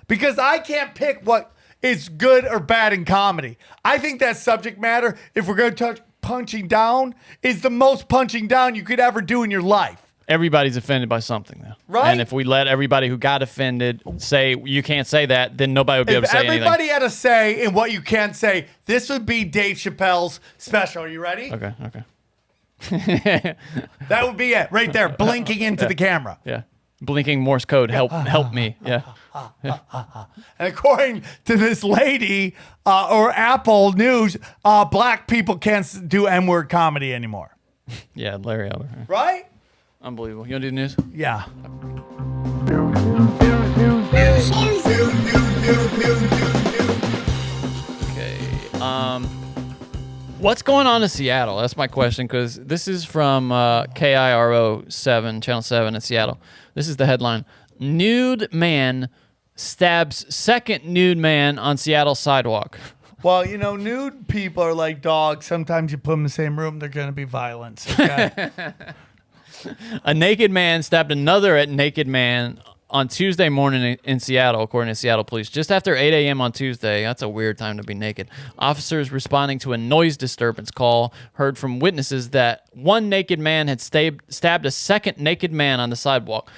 Because I can't pick what is good or bad in comedy. I think that subject matter, if we're going to touch punching down, is the most punching down you could ever do in your life. Everybody's offended by something, though. Right. And if we let everybody who got offended say, you can't say that, then nobody would be able to say anything. If everybody had a say in what you can't say, this would be Dave Chappelle's special. Are you ready? Okay. That would be it. Right there, blinking into the camera. Yeah. Blinking Morse code, help me. Yeah. And according to this lady, or Apple News, black people can't do N-word comedy anymore. Yeah, Larry Elder. Right? Unbelievable. You want to do the news? Yeah. Okay. What's going on in Seattle? That's my question, because this is from KIRO 7, Channel 7 in Seattle. This is the headline. Nude man stabs second nude man on Seattle sidewalk. Well, nude people are like dogs. Sometimes you put them in the same room, they're going to be violent. Okay? A naked man stabbed another naked man on Tuesday morning in Seattle, according to Seattle police. Just after 8 a.m. on Tuesday, that's a weird time to be naked. Officers responding to a noise disturbance call heard from witnesses that one naked man had stabbed a second naked man on the sidewalk.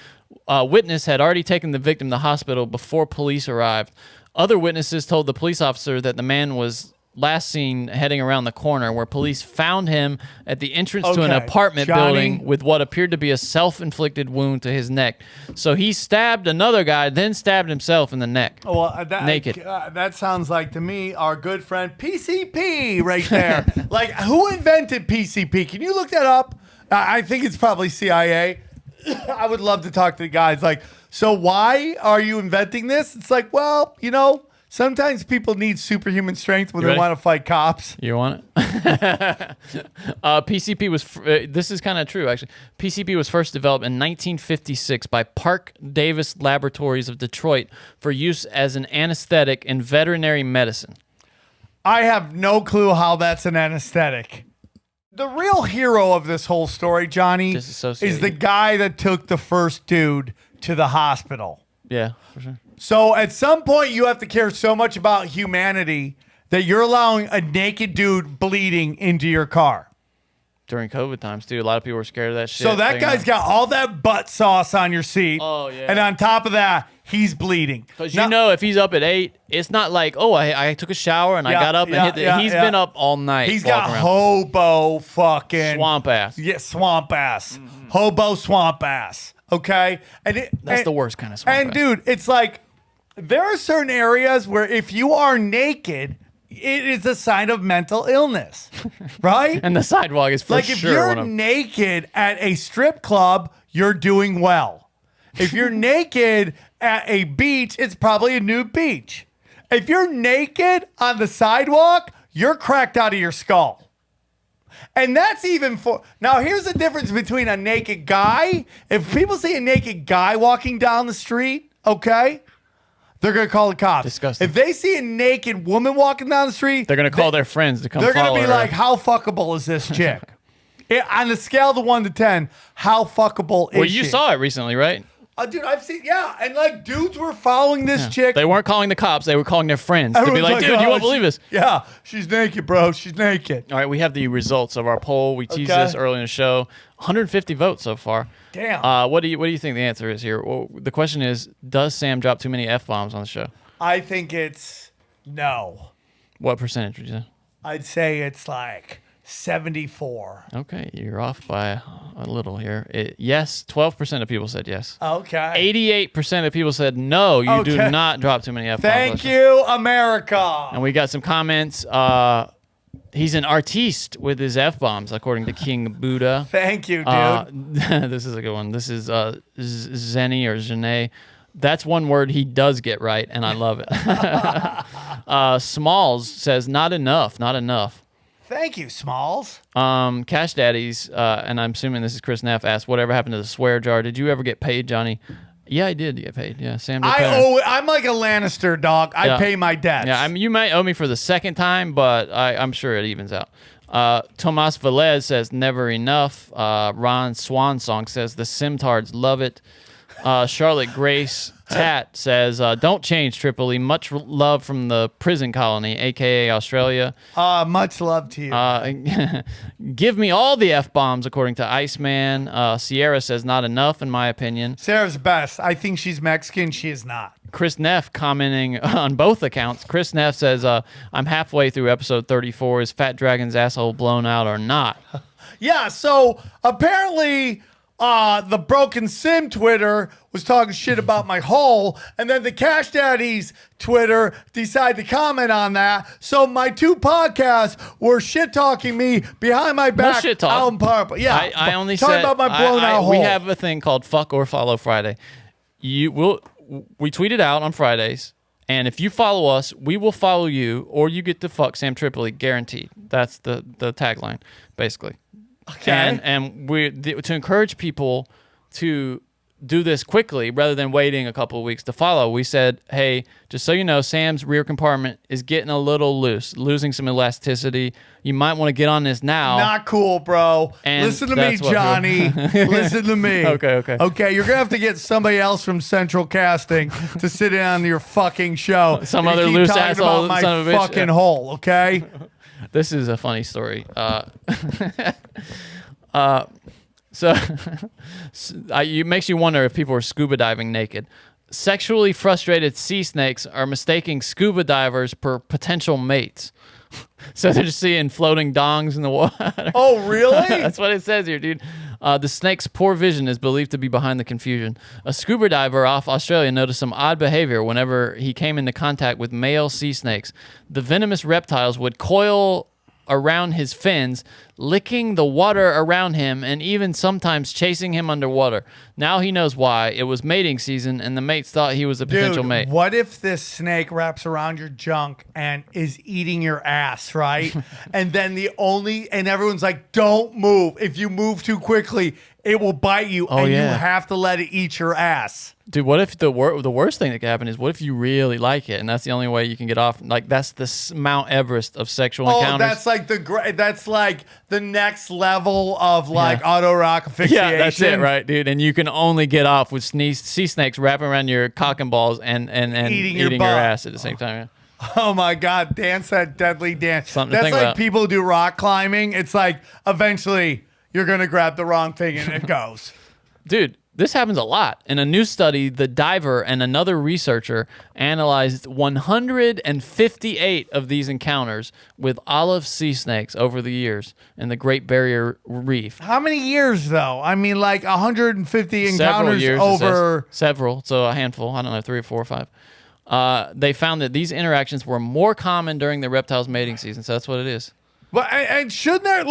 A witness had already taken the victim to the hospital before police arrived. Other witnesses told the police officer that the man was last seen heading around the corner, where police found him at the entrance to an apartment building with what appeared to be a self-inflicted wound to his neck. So he stabbed another guy, then stabbed himself in the neck. Well, naked. That sounds like, to me, our good friend PCP right there. Like, who invented PCP? Can you look that up? I think it's probably CIA. I would love to talk to the guys. Like, so why are you inventing this? It's like, well, sometimes people need superhuman strength when they want to fight cops. You want it? PCP was, this is kind of true, actually. PCP was first developed in 1956 by Park Davis Laboratories of Detroit for use as an anesthetic in veterinary medicine. I have no clue how that's an anesthetic. The real hero of this whole story, Johnny, is the guy that took the first dude to the hospital. Yeah, for sure. So at some point, you have to care so much about humanity that you're allowing a naked dude bleeding into your car. During COVID times, too, a lot of people were scared of that shit. So that guy's got all that butt sauce on your seat. Oh, yeah. And on top of that, he's bleeding. Because you know, if he's up at 8, it's not like, oh, I took a shower and I got up and hit the... He's been up all night. He's got around. hobo fucking... Swamp ass. Yeah, swamp ass. Hobo swamp ass. Okay? That's the worst kind of swamp And ass. dude, it's like, there are certain areas where if you are naked, it is a sign of mental illness. Right? And the sidewalk is for Like sure if you're one of... naked at a strip club, you're doing well. If you're naked at a beach, it's probably a nude beach. If you're naked on the sidewalk, you're cracked out of your skull. And that's even for... Now, here's the difference between a naked guy. If people see a naked guy walking down the street, okay, they're going to call the cops. Disgusting. If they see a naked woman walking down the street... They're going to call their friends to come They're follow going to be her. like, how fuckable is this chick? On the scale of 1 to 10, how fuckable is she? Well, you saw it recently, right? Dude, I've seen, and like dudes were following this chick. They weren't calling the cops. They were calling their friends to be Everyone's like, dude, you "Oh, won't believe this. Yeah, she's naked, bro. She's naked. All right, we have the results of our poll. We teased Okay. this early in the show. 150 votes so far. Damn. What do you think the answer is here? Well, the question is, does Sam drop too many F-bombs on the show? I think it's no. What percentage would you say? I'd say it's like 74. Okay, you're off by a little here. Yes, 12% of people said yes. Okay. 88% of people said no, you do Okay. not drop too many F-bombs. Thank you, America. And we got some comments. He's an artiste with his F-bombs, according to King Buddha. Thank you, dude. This is a good one. This is Zenny or Janae. That's one word he does get right, and I love it. Smalls says, not enough, not enough. Thank you, Smalls. Cash Daddies, and I'm assuming this is Chris Neff, asked, whatever happened to the swear jar? Did you ever get paid, Johnny? Yeah, I did get paid. Yeah, Sam did pay. I'm like a Lannister, dog. I Yeah. pay my debts. Yeah, you might owe me for the second time, but I'm sure it evens out. Tomas Velez says, never enough. Ron Swansong says, the Simtards love it. Charlotte Grace Tat says, don't change, Tripoli. Much love from the prison colony, a.k.a. Australia. Much love to you. Give me all the F-bombs, according to Iceman. Sierra says, not enough, in my opinion. Sarah's best. I think she's Mexican. She is not. Chris Neff commenting on both accounts. Chris Neff says, I'm halfway through episode 34. Is Fat Dragon's asshole blown out or not? Yeah, so apparently the Broken Sim Twitter was talking shit about my hole, and then the Cash Daddies Twitter decided to comment on that. So my two podcasts were shit-talking me behind my back. shit talk. out in public. Yeah, I only talking said about my blown out hole. We have a thing called Fuck or Follow Friday. We tweet it out on Fridays, and if you follow us, we will follow you, or you get to fuck Sam Tripoli, guaranteed. That's the tagline, basically. Okay. And to encourage people to do this quickly rather than waiting a couple of weeks to follow, we said, hey, just so you know, Sam's rear compartment is getting a little loose, losing some elasticity. You might want to get on this now. Not cool, bro. And Listen to me, that's what- Johnny. Listen to me. Okay. Okay, you're going to have to get somebody else from Central Casting to sit in on your fucking show. Some And you other keep loose talking asshole about my son of a bitch. fucking hole, okay? This is a funny story. It makes you wonder if people are scuba diving naked. Sexually frustrated sea snakes are mistaking scuba divers for potential mates. So they're just seeing floating dongs in the water. Oh, really? That's what it says here, dude. The snake's poor vision is believed to be behind the confusion. A scuba diver off Australia noticed some odd behavior whenever he came into contact with male sea snakes. The venomous reptiles would coil around his fins, licking the water around him, and even sometimes chasing him underwater. Now he knows why. It was mating season, and the mates thought he was a potential Dude, mate. what if this snake wraps around your junk and is eating your ass, right? And then everyone's like, don't move. If you move too quickly, it will bite you, and yeah. you have to let it eat your ass. Dude, what if the worst thing that could happen is what if you really like it, and that's the only way you can get off? Like, that's the Mount Everest of sexual encounters. That's like that's like the next level of like autoerotic asphyxiation. Yeah, that's it, right, dude? And you can only get off with sea snakes wrapping around your cock and balls and Eating eating your your butt. ass at the same time. Oh my God, dance that deadly dance. Something to That's think like about. people who do rock climbing. It's like eventually you're gonna grab the wrong thing and it goes. Dude, This happens a lot. In a new study, the diver and another researcher analyzed 158 of these encounters with olive sea snakes over the years in the Great Barrier Reef. How many years, though? I mean, like 150 Several encounters years, it over. says. Several, so a handful. I don't know, 3 or 4 or 5. They found that these interactions were more common during the reptile's mating season, so that's what it is. But and shouldn't there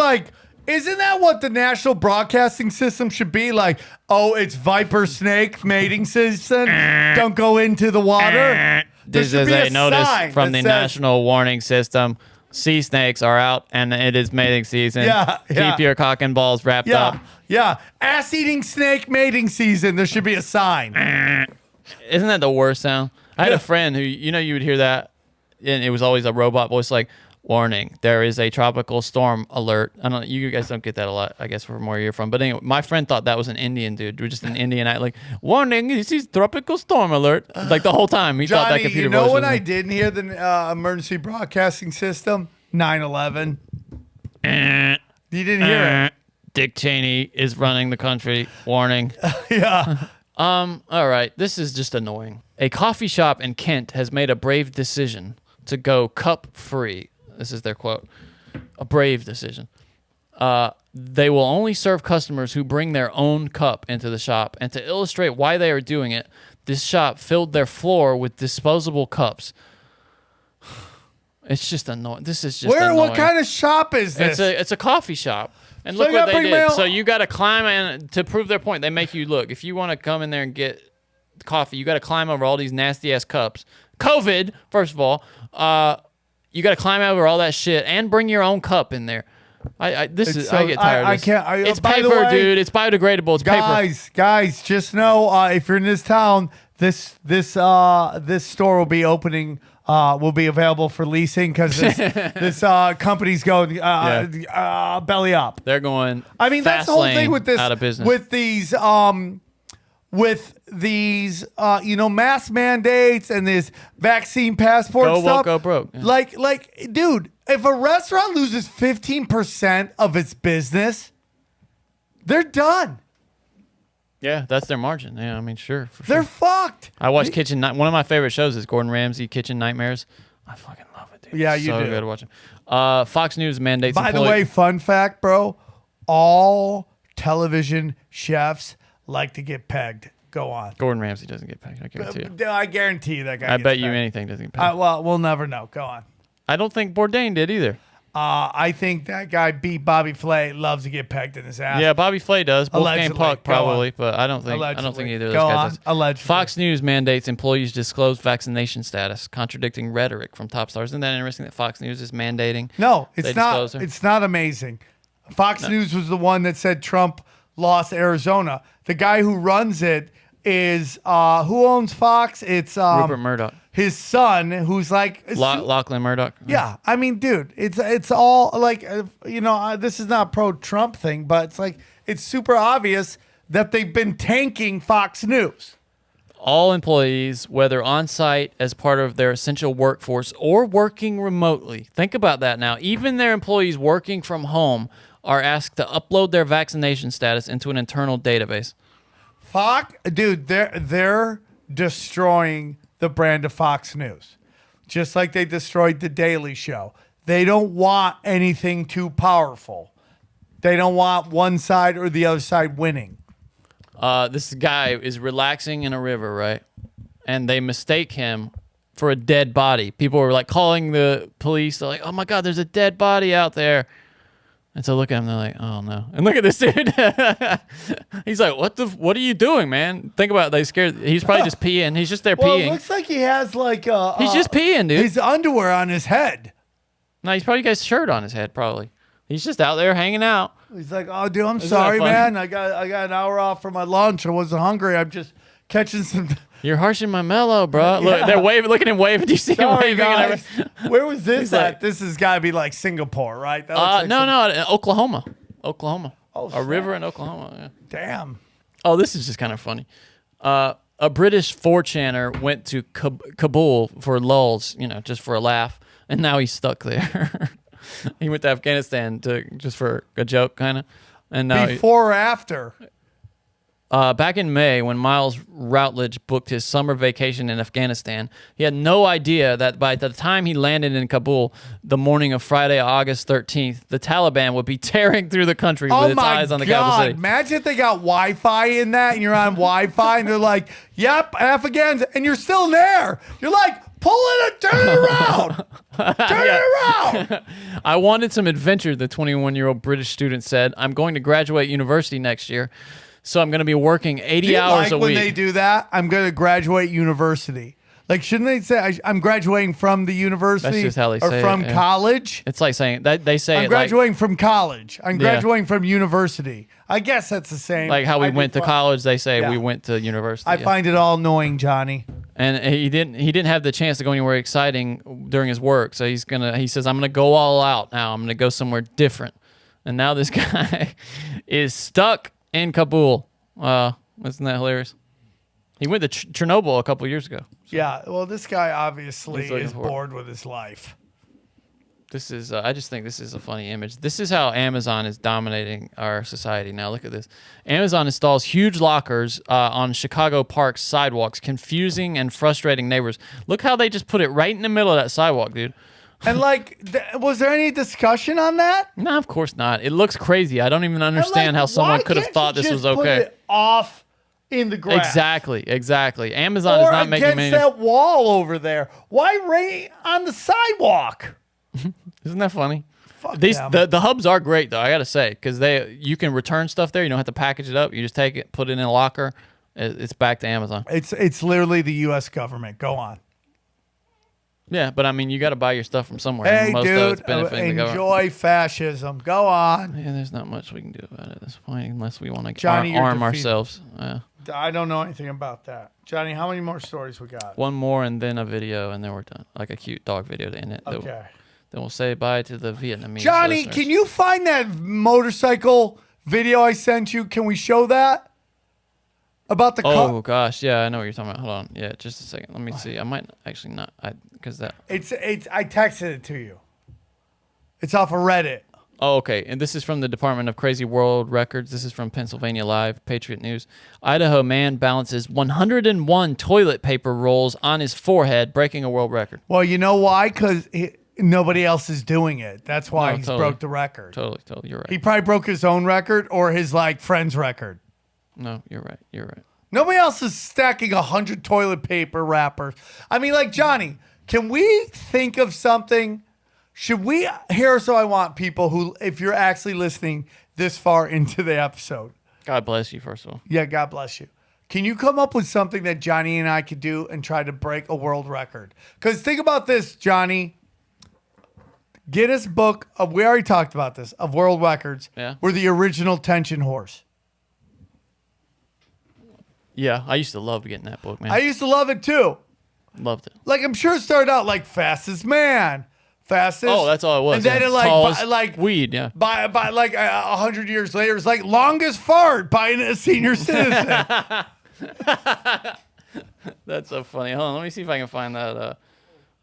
isn't that what the national broadcasting system should be like? Oh, it's viper snake mating season. Don't go into the water. This is a notice from the National Warning System. Sea snakes are out, and it is mating season. Yeah. Keep your cock and balls wrapped up. Yeah. Ass-eating snake mating season. There should be a sign. Isn't that the worst sound? I had a friend who, you would hear that, and it was always a robot voice like, warning, there is a tropical storm alert. I don't. You guys don't get that a lot, I guess, from where you're from. But anyway, my friend thought that was an Indian dude. We're just an Indian act like, warning, this is tropical storm alert. Like the whole time, he thought that Johnny, computer you know voice when was I didn't hear the emergency broadcasting system? 9/11. You didn't hear it. Dick Cheney is running the country. Warning. Yeah. All right. This is just annoying. A coffee shop in Kent has made a brave decision to go cup free. This is their quote. A brave decision. They will only serve customers who bring their own cup into the shop. And to illustrate why they are doing it, this shop filled their floor with disposable cups. It's just annoying. This is just annoying. What kind of shop is this? It's a coffee shop. And So look you what gotta they bring my did. own- So you got to climb in to prove their point. They make you look. If you want to come in there and get coffee, you got to climb over all these nasty ass cups. COVID, first of all. You got to climb over all that shit and bring your own cup in there. I get tired of this. It's by the paper, way, dude. It's biodegradable. It's paper. Guys, just know if you're in this town, this store will be opening. Will be available for leasing because this company's going belly up. They're going. I mean, that's the whole thing with this. Out of business. With these mask mandates and this vaccine passport Go stuff. woke, go broke. Yeah. Like, dude, if a restaurant loses 15% of its business, they're done. Yeah, that's their margin. Yeah, I mean, sure. They're fucked. I watch Kitchen Night. One of my favorite shows is Gordon Ramsay Kitchen Nightmares. I fucking love it, dude. Yeah, you so do. Good watching. Fox News mandates. By the way, fun fact, bro, all television chefs like to get pegged. Go on. Gordon Ramsay doesn't get paid. I guarantee you. I guarantee you that guy I gets bet you pegged. anything doesn't get paid. Well, we'll never know. Go on. I don't think Bourdain did either. I think that guy beat Bobby Flay. Loves to get pegged in his ass. Yeah, Bobby Flay does. Wolfgang Allegedly. Puck Go probably, on. but I don't think Allegedly. either of Go those guys on. does. Allegedly. Fox News mandates employees disclose vaccination status, contradicting rhetoric from top stars. Isn't that interesting that Fox News is mandating? No, they it's not. disclose her? It's not amazing. Fox News was the one that said Trump lost Arizona. The guy who runs it is who owns Fox? It's Rupert Murdoch. his son, who's like Lachlan Murdoch. Yeah, I mean, dude, it's all like this is not pro Trump thing, but it's like it's super obvious that they've been tanking Fox News. All employees, whether on site as part of their essential workforce or working remotely, think about that now. Even their employees working from home are asked to upload their vaccination status into an internal database. Fox, dude, they're destroying the brand of Fox News, just like they destroyed the Daily Show. They don't want anything too powerful. They don't want one side or the other side winning. This guy is relaxing in a river, right? And they mistake him for a dead body. People were like calling the police. They're like, "Oh my God, there's a dead body out there." And so look at him. They're like, "Oh no!" And look at this dude. He's like, What are you doing, man?" Think about it. They scared. He's probably just peeing. He's just there Well, peeing. it looks like he has like He's just peeing, dude. his underwear on his head. No, he's probably got his shirt on his head. Probably. He's just out there hanging out. He's like, "Oh, dude, I'm Isn't sorry, that funny? man. I got an hour off for my lunch. I wasn't hungry. I'm just catching some." You're harshing my mellow, bro. Look, Yeah. they're waving. Look at him waving. Do you see him Sorry, waving? And guys. everything? Where was this He's at? like- This has got to be like Singapore, right? That looks like some- No, Oklahoma. Oh, A snap. river in Oklahoma. Yeah. Damn. Oh, this is just kind of funny. A British 4chaner went to Kabul for lulz, just for a laugh, and now he's stuck there. He went to Afghanistan just for a joke, kind of, and now Before or after? Back in May, when Miles Routledge booked his summer vacation in Afghanistan, he had no idea that by the time he landed in Kabul, the morning of Friday, August 13th, the Taliban would be tearing through the country with its eyes on the capital city. Imagine if they got Wi-Fi in that and you're on Wi-Fi and they're like, yep, Afghans, and you're still there. You're like, pull it, turn it around. Turn it around. I wanted some adventure, the 21-year-old British student said. I'm going to graduate university next year, so I'm going to be working 80 hours a week. When they do that, I'm going to graduate university. Like, shouldn't they say I'm graduating from the university? That's just how they say it. Or from college? It's like saying that they say I'm graduating from college. I'm graduating from university. I guess that's the same. Like how we went to college, they say we went to university. I find it all annoying, Johnny. And he didn't have the chance to go anywhere exciting during his work, so he says I'm gonna go all out now. I'm gonna go somewhere different. And now this guy is stuck in Kabul. Isn't that hilarious? He went to Chernobyl a couple years ago. So. Yeah, well, this guy obviously is bored with his life. This is, I just think this is a funny image. This is how Amazon is dominating our society now. Look at this. Amazon installs huge lockers on Chicago Park's sidewalks, confusing and frustrating neighbors. Look how they just put it right in the middle of that sidewalk, dude. And like, was there any discussion on that? No, of course not. It looks crazy. I don't even understand how someone could have thought this was okay. Put it off in the grass. Exactly. Amazon is not making many. Or against that wall over there. Why right on the sidewalk? Isn't that funny? Fuck the hubs are great though, I gotta say, because you can return stuff there. You don't have to package it up. You just take it, put it in a locker. It's back to Amazon. It's literally the U.S. government. Go on. Yeah, but I mean, you got to buy your stuff from somewhere. Hey, most dude, of it's benefiting the enjoy fascism. Go on. Yeah, there's not much we can do about it at this point, unless we want to defeated. arm ourselves. I don't know anything about that. Johnny, how many more stories we got? One more and then a video, and then we're done. Like a cute dog video to end it. Okay. Then we'll say bye to the Vietnamese Johnny, listeners. can you find that motorcycle video I sent you? Can we show that? About the Oh, gosh. Yeah, I know what you're talking about. Hold on. Yeah, just a second. Let me see. I might actually not. Because that. I texted it to you. It's off of Reddit. Oh, okay. And this is from the Department of Crazy World Records. This is from Pennsylvania Live, Patriot News. Idaho man balances 101 toilet paper rolls on his forehead, breaking a world record. Well, you know why? Because nobody else is doing it. That's why he's totally. broke the record. Totally. You're right. He probably broke his own record or his friend's record. No, you're right. Nobody else is stacking 100 toilet paper wrappers. I mean, Johnny, can we think of something? Should we? Here's what I want people who, if you're actually listening this far into the episode. God bless you, first of all. Yeah, God bless you. Can you come up with something that Johnny and I could do and try to break a world record? Because think about this, Johnny. Guinness Book of, we already talked about this, of world records. Yeah. We're the original tension horse. Yeah, I used to love getting that book, man. I used to love it too. Loved it. I'm sure it started out like fastest man, fastest. Oh, that's all it was. And then it weed, yeah. By 100 years later, it's like longest fart by a senior citizen. That's so funny. Hold on, let me see if I can find that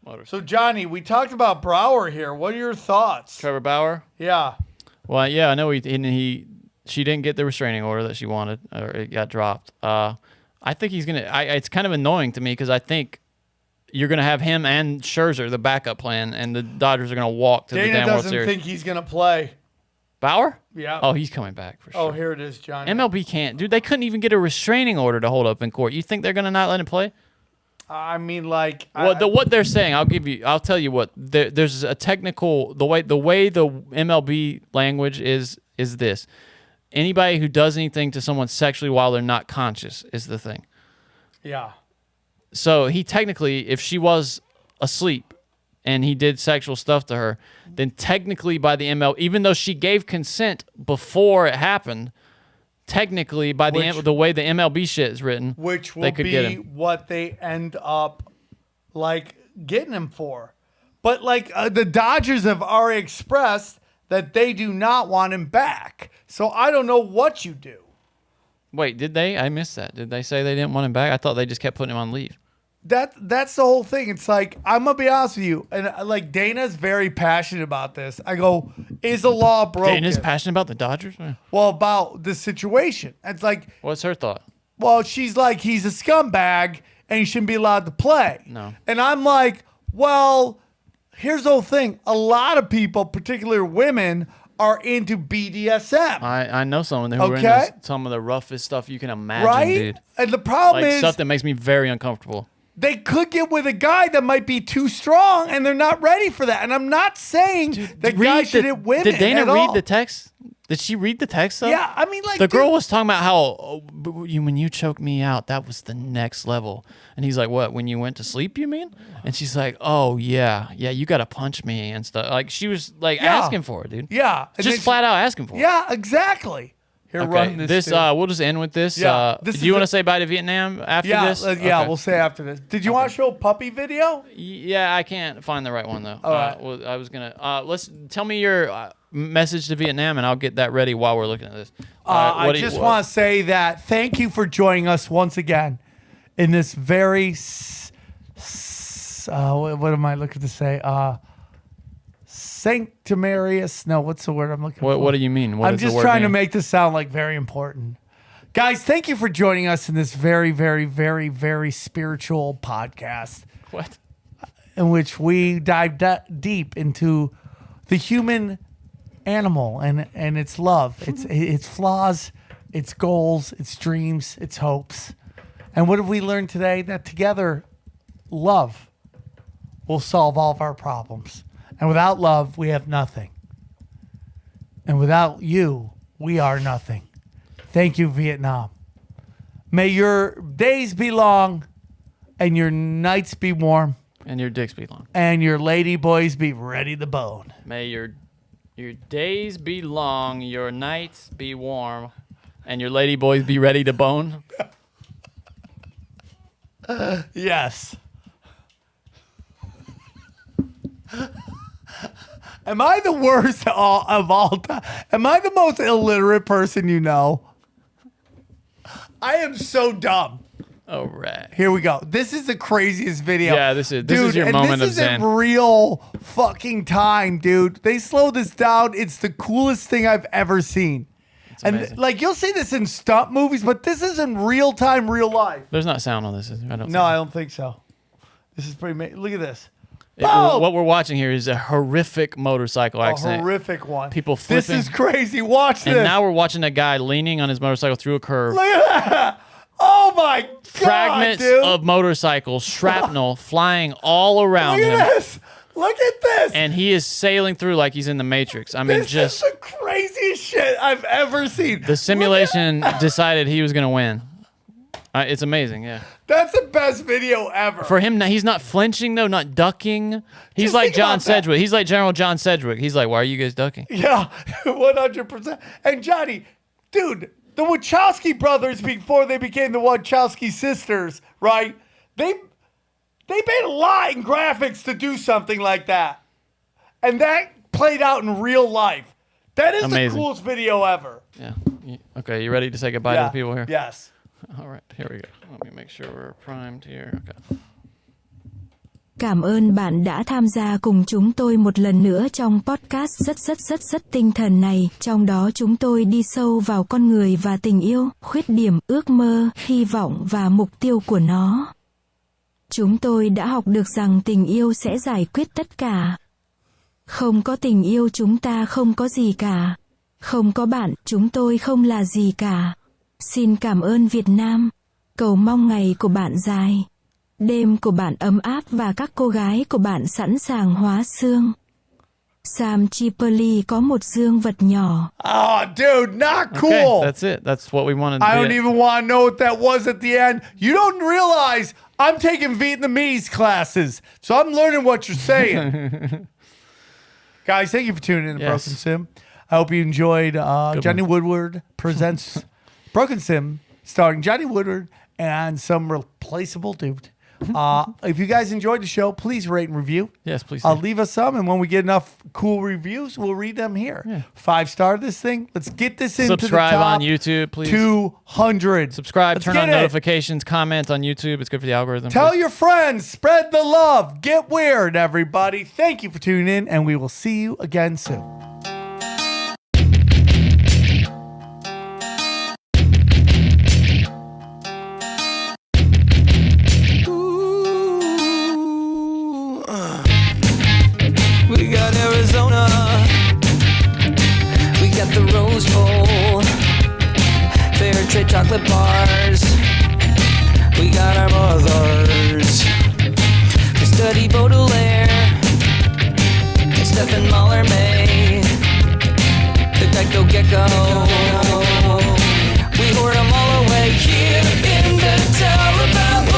motor. So Johnny, we talked about Brower here. What are your thoughts? Trevor Bauer? Yeah. Well, yeah, I know she didn't get the restraining order that she wanted, or it got dropped. I think he's gonna. It's kind of annoying to me because I think you're gonna have him and Scherzer, the backup plan, and the Dodgers are gonna walk to the damn World Series. Dana doesn't think he's gonna play. Bauer? Yeah. Oh, he's coming back for sure. Oh, here it is, Johnny. MLB can't, dude. They couldn't even get a restraining order to hold up in court. You think they're gonna not let him play? I mean, what they're saying, I'll tell you what. There's a technical the way the MLB language is this. Anybody who does anything to someone sexually while they're not conscious is the thing. Yeah. So he technically, if she was asleep and he did sexual stuff to her, then technically by the MLB, even though she gave consent before it happened, technically by the way the MLB shit is written, which will they could get him. What they end up getting him for. But the Dodgers have already expressed that they do not want him back. So I don't know what you do. Wait, did they? I missed that. Did they say they didn't want him back? I thought they just kept putting him on leave. That's the whole thing. It's I'm gonna be honest with you, and Dana's very passionate about this. I go, Is a law broken? Dana's passionate about the Dodgers? Well, about the situation. It's like, What's her thought? well, she's like, he's a scumbag and he shouldn't be allowed to play. No. And I'm like, well, here's the whole thing. A lot of people, particularly women, are into BDSM. I know someone who are Okay. into some of the roughest stuff you can imagine, Right? dude. And the problem Like is stuff that makes me very uncomfortable. they could get with a guy that might be too strong and they're not ready for that. And I'm not saying that guys should hit women. Did Dana at read all. the text? Did she read the text though? Yeah, I mean, like, the girl dude, was talking about how when you choked me out, that was the next level. And he's like, "What? When you went to sleep, you mean?" And she's like, "Oh yeah, you got to punch me and stuff." Like she was like Yeah. asking for it, dude. Yeah. And Just then flat out asking for it. Yeah, exactly. Here, Okay, run this. too. We'll just end with this. Yeah, this Do is you want the- to say bye to Vietnam after yeah, this? yeah, Okay. we'll say after this. Did you want to show a puppy video? Yeah, I can't find the right one though. All right. Well, I was gonna. Let's tell me your message to Vietnam, and I'll get that ready while we're looking at this. I just want to say that thank you for joining us once again in this very, what am I looking to say? Sanctimonious. No, what's the word I'm looking for? What do you mean? What I'm does the just word trying to mean? make this sound like very important. Guys, thank you for joining us in this very, very, very, very spiritual podcast What? in which we dive deep into the human animal and its love, its flaws, its goals, its dreams, its hopes. And what have we learned today? That together, love will solve all of our problems. And without love, we have nothing. And without you, we are nothing. Thank you, Vietnam. May your days be long and your nights be warm And your dicks be long. and your lady boys be ready to bone. May your days be long, your nights be warm, and your lady boys be ready to bone. Yes. Am I the worst of all time? Am I the most illiterate person you know? I am so dumb. All right. Here we go. This is the craziest video. Yeah, this is your and moment this of is zen. in real fucking time, dude. They slowed this down. It's the coolest thing I've ever seen. And amazing. like you'll see this in stunt movies, but this is in real time, real life. There's not sound on this, is there? I don't No, I don't think so. This is pretty. Look at this. What we're watching here is a horrific motorcycle A accident. horrific one. People This flipping. is crazy. Watch And this. now we're watching a guy leaning on his motorcycle through a curve. Look at that. Oh my God, Fragments dude. of motorcycles, shrapnel flying all around Look him. at this. Look at this. And he is sailing through like he's in the Matrix. I mean, This just is the craziest shit I've ever seen. the simulation decided he was going to win. It's amazing, yeah. That's the best video ever. For him, he's not flinching though, not ducking. He's Just like think John about that. Sedgwick. He's like General John Sedgwick. He's like, why are you guys ducking? Yeah, 100%. And Johnny, dude, the Wachowski brothers, before they became the Wachowski sisters, right? They made a lot in graphics to do something like that. And that played out in real life. That is Amazing. the coolest video ever. Yeah. Okay, you ready to say goodbye to the people here? Yes. All right, here we go. Let me make sure we're primed here. Okay. Cảm ơn bạn đã tham gia cùng chúng tôi một lần nữa trong podcast rất tinh thần này. Trong đó chúng tôi đi sâu vào con người và tình yêu, khuyết điểm, ước mơ, hy vọng và mục tiêu của nó. Chúng tôi đã học được rằng tình yêu sẽ giải quyết tất cả. Không có tình yêu chúng ta không có gì cả. Không có bạn, chúng tôi không là gì cả. Xin cảm ơn Việt Nam. Cầu mong ngày của bạn dài. Đêm của bạn ấm áp và các cô gái của bạn sẵn sàng hóa xương. Sam Tripoli có một dương vật nhỏ. Oh, dude, not cool. Okay, that's it. That's what we wanted to I don't be. even want to know what that was at the end. You don't realize I'm taking Vietnamese classes, so I'm learning what you're saying. Guys, thank you for tuning in to Yes. Broken Sim. I hope you enjoyed Johnny Woodward presents Broken Sim, starring Johnny Woodward and some replaceable dude. If you guys enjoyed the show, please rate and review. Yes, please. do. Leave us some, and when we get enough cool reviews, we'll read them here. Yeah. 5-star this thing. Let's get this into Subscribe the top on YouTube, please. 200. Subscribe, Let's turn get on it. notifications, comment on YouTube. It's good for the algorithm. Tell please. your friends, spread the love, get weird, everybody. Thank you for tuning in, and we will see you again soon. Rose Bowl, fair trade chocolate bars. We got our mothers. We study Baudelaire and Stephen Mallarmé, the Gecko Gecko. We hoard them all away here in the Tell About